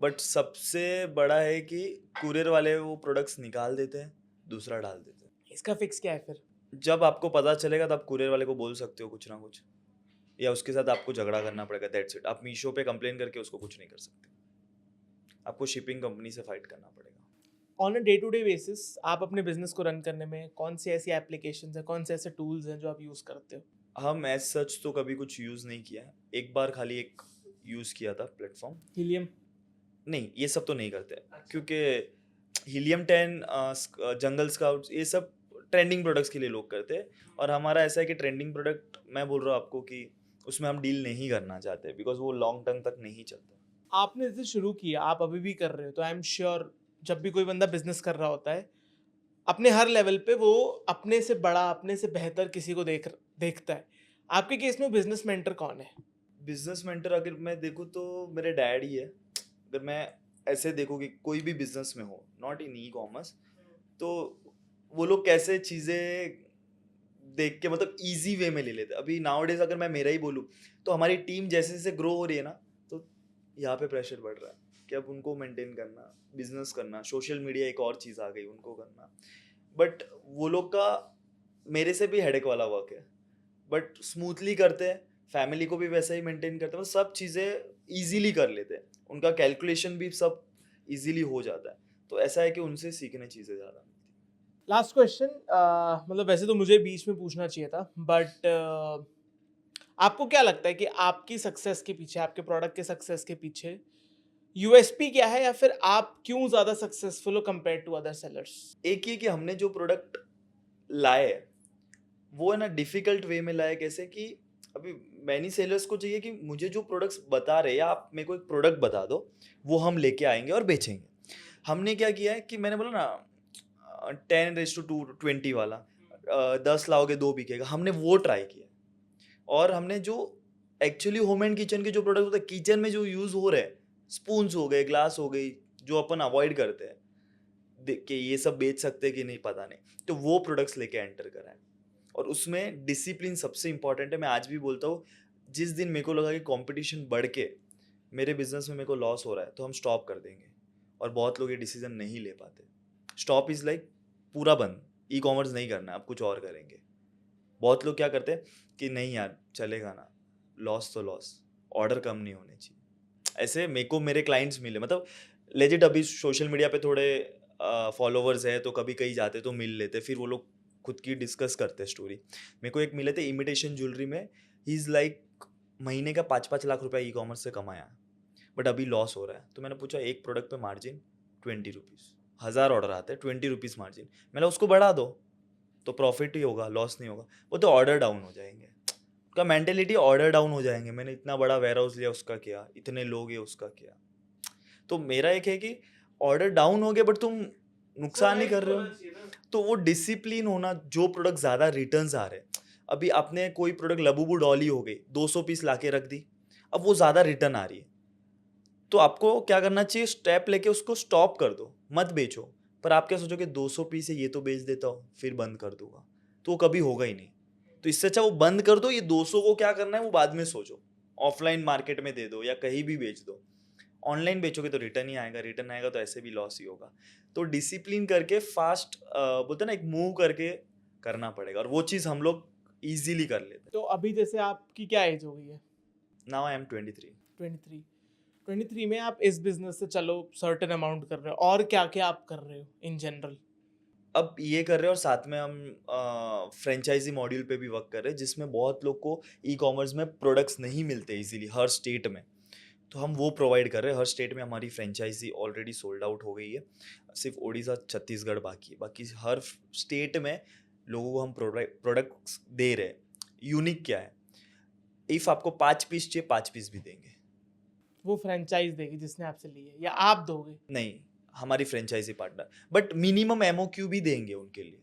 बट सबसे बड़ा है कि कुरियर वाले वो प्रोडक्ट्स निकाल देते हैं, दूसरा डाल देते हैं। इसका फिक्स क्या है फिर? जब आपको पता चलेगा तब कुरियर वाले को बोल सकते हो कुछ ना कुछ, या उसके साथ आपको झगड़ा करना पड़ेगा, दैट्स इट। आप मीशो पे कंप्लेन करके उसको कुछ नहीं कर सकते, आपको शिपिंग कंपनी से फाइट करना पड़ेगा। On a day to day basis आप अपने बिजनेस को रन करने में कौन सी ऐसी एप्लीकेशंस हैं, कौन से ऐसे टूल्स हैं जो आप यूज़ करते हो? हम एज सच तो कभी कुछ यूज़ नहीं किया है, एक बार खाली एक यूज़ किया था प्लेटफॉर्म। हीलियम? नहीं, ये सब तो नहीं करते, क्योंकि हीलियम 10, जंगल स्काउट्स, ये सब ट्रेंडिंग प्रोडक्ट्स के लिए लोग करते हैं, और हमारा ऐसा है कि ट्रेंडिंग प्रोडक्ट मैं बोल रहा हूँ आपको कि उसमें हम डील नहीं करना चाहते, बिकॉज वो लॉन्ग टर्म तक नहीं चलता। आपने जैसे शुरू किया, आप अभी भी कर रहे हो, तो आई एम श्योर जब भी कोई बंदा बिजनेस कर रहा होता है, अपने हर लेवल पे वो अपने से बड़ा, अपने से बेहतर किसी को देखता है। आपके केस में बिजनेस मेंटर कौन है? बिजनेस मेंटर अगर मैं देखूँ तो मेरे डैड ही है। अगर मैं ऐसे देखूँ कि कोई भी बिजनेस में हो, नॉट इन ई कॉमर्स, तो वो लोग कैसे चीज़ें देख के मतलब इजी वे में ले लेते हैं। अभी नाउअडेज अगर मैं मेरा ही बोलूँ तो हमारी टीम जैसे जैसे ग्रो हो रही है ना, तो यहाँ पे प्रेशर बढ़ रहा है कि अब उनको मेंटेन करना, बिजनेस करना, सोशल मीडिया एक और चीज़ आ गई उनको करना। बट वो लोग का मेरे से भी हेडेक वाला वर्क है, बट स्मूथली करते हैं, फैमिली को भी वैसा ही मेंटेन करते हैं, मतलब सब चीज़ें इजीली कर लेते हैं, उनका कैलकुलेशन भी सब इजीली हो जाता है। तो ऐसा है कि उनसे सीखने चीज़ें ज़्यादा मिलती हैं। लास्ट क्वेश्चन, मतलब वैसे तो मुझे बीच में पूछना चाहिए था, बट आपको क्या लगता है कि आपकी सक्सेस के पीछे, आपके प्रोडक्ट के सक्सेस के पीछे यूएसपी क्या है, या फिर आप क्यों ज़्यादा सक्सेसफुल हो कंपेयर टू अदर सेलर्स? एक ये कि हमने जो प्रोडक्ट लाए वो है ना डिफिकल्ट वे में लाए, कैसे कि अभी मैनी सेलर्स को चाहिए कि मुझे जो प्रोडक्ट्स बता रहे हैं, या आप मेरे को एक प्रोडक्ट बता दो, वो हम लेके आएंगे और बेचेंगे। हमने क्या किया है कि मैंने बोला ना 10:20 वाला, 10 लाओगे 2 बिकेगा, हमने वो ट्राई किया। और हमने जो एक्चुअली होम एंड किचन के जो प्रोडक्ट होते हैं, किचन में जो यूज़ हो रहे हैं, स्पून्स हो गए, ग्लास हो गई, जो अपन अवॉइड करते हैं, देख के ये सब बेच सकते हैं कि नहीं पता नहीं, तो वो प्रोडक्ट्स लेके एंटर करा है। और उसमें डिसिप्लिन सबसे इंपॉर्टेंट है। मैं आज भी बोलता हूँ, जिस दिन मेरे को लगा कि कंपटीशन बढ़ के मेरे बिजनेस में मेरे को लॉस हो रहा है तो हम स्टॉप कर देंगे, और बहुत लोग ये डिसीजन नहीं ले पाते। स्टॉप इज़ लाइक पूरा बंद, ई कॉमर्स नहीं करना, आप कुछ और करेंगे। बहुत लोग क्या करते हैं कि नहीं यार चलेगा ना, लॉस तो लॉस, ऑर्डर कम नहीं होने चाहिए। ऐसे मेरे को मेरे क्लाइंट्स मिले, मतलब लेजिट अभी सोशल मीडिया पे थोड़े फॉलोवर्स है तो कभी कहीं जाते तो मिल लेते, फिर वो लोग खुद की डिस्कस करते स्टोरी। मेरे को एक मिले थे इमिटेशन ज्वेलरी में, ही इज़ लाइक महीने का 5-5 लाख रुपया ई कॉमर्स से कमाया, बट अभी लॉस हो रहा है। तो मैंने पूछा एक प्रोडक्ट पे मार्जिन 20 रुपीज़, 1000 ऑर्डर आते हैं, 20 रुपीज़ मार्जिन, मैंने उसको बढ़ा दो तो प्रॉफिट ही होगा, लॉस नहीं होगा। वो तो ऑर्डर डाउन हो जाएंगे, उसका मेंटेलिटी ऑर्डर डाउन हो जाएंगे, मैंने इतना बड़ा वेयर हाउस लिया उसका क्या, इतने लोग हैं उसका क्या। तो मेरा एक है कि ऑर्डर डाउन हो गया बट तुम नुकसान नहीं कर रहे हो। तो वो डिसिप्लिन होना, जो प्रोडक्ट ज़्यादा रिटर्न्स आ रहे हैं, अभी आपने कोई प्रोडक्ट लबूबू डॉली हो गई 200 पीस लाके रख दी, अब वो ज़्यादा रिटर्न आ रही है, तो आपको क्या करना चाहिए, स्टेप लेके उसको स्टॉप कर दो, मत बेचो। पर आप क्या सोचोगे 200 पीस है ये तो बेच देता हूँ फिर बंद कर दूंगा, तो वो कभी होगा ही नहीं। तो इससे अच्छा वो बंद कर दो, ये 200 को क्या करना है वो बाद में सोचो, ऑफलाइन मार्केट में दे दो या कहीं भी बेच दो। ऑनलाइन बेचोगे तो रिटर्न ही आएगा, रिटर्न आएगा तो ऐसे भी लॉस ही होगा। तो डिसिप्लिन करके फास्ट बोलते हैं ना, एक मूव करके करना पड़ेगा, और वो चीज़ हम लोग इजीली कर लेते तो अभी जैसे आपकी क्या एज हो गई है? हैं। Now I am 23। 23। 23 में आप इस बिजनेस से चलो सर्टेन अमाउंट कर रहे हो, और क्या क्या आप कर रहे हो इन जनरल? अब ये कर रहे हैं और साथ में हम फ्रेंचाइजी मॉड्यूल पे भी वर्क कर रहे हैं, जिसमें बहुत लोग को ई कॉमर्स में प्रोडक्ट्स नहीं मिलते इजीली हर स्टेट में, तो हम वो प्रोवाइड कर रहे हैं। हर स्टेट में हमारी फ्रेंचाइजी ऑलरेडी सोल्ड आउट हो गई है, सिर्फ उड़ीसा छत्तीसगढ़ बाकी है, बाकी हर स्टेट में लोगों को हम प्रोडक्ट्स दे रहे हैं। यूनिक क्या है, इफ़ आपको 5 पीस चाहिए 5 पीस भी देंगे। वो फ्रेंचाइज देगी जिसने आपसे ली है, या आप दोगे? नहीं, हमारी franchise partner, but minimum MOQ भी देंगे उनके लिए।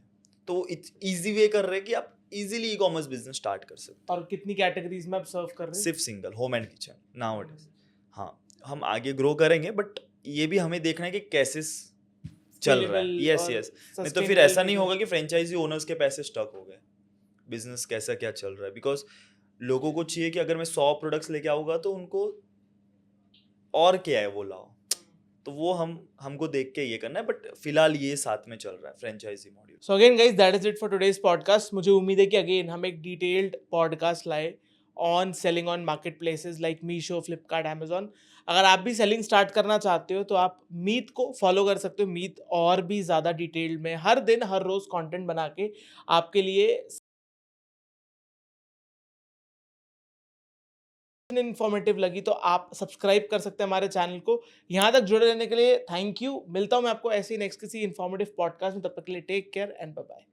तो इजी वे कर रहे हैं कि आप easily e commerce business start कर सकते और कितनी कैटेगरीज में आप सर्व कर हो, रहे हो? सिर्फ single home and kitchen now it is. हाँ, हम आगे ग्रो करेंगे, बट ये भी हमें देखना है कि कैसे चल रहा है। Scalable यस और यस, नहीं तो फिर ऐसा sustainable नहीं business। होगा कि फ्रेंचाइजी ओनर्स के पैसे स्टक हो गए, बिजनेस कैसा क्या चल रहा है। बिकॉज लोगों को चाहिए कि अगर मैं 100 प्रोडक्ट्स लेके आऊँगा तो उनको और क्या है वो लाओ, तो वो हमको देख के ये करना है। बट फिलहाल ये साथ में चल रहा है franchise module. So again guys, that is it for today's podcast. मुझे उम्मीद है कि अगेन हम एक डिटेल्ड पॉडकास्ट लाए on selling on marketplaces like Meesho, Flipkart, Amazon. अगर आप भी सेलिंग स्टार्ट करना चाहते हो तो आप मीत को फॉलो कर सकते हो। मीत और भी ज़्यादा डिटेल्ड में हर दिन हर रोज़ कंटेंट बना के आपके लिए इन्फॉर्मेटिव लगी तो आप सब्सक्राइब कर सकते हैं हमारे चैनल को। यहाँ तक जुड़े रहने के लिए थैंक यू। मिलता हूँ मैं आपको ऐसे ही नेक्स्ट किसी इन्फॉर्मेटिव पॉडकास्ट में, तब तक के लिए take care and bye bye.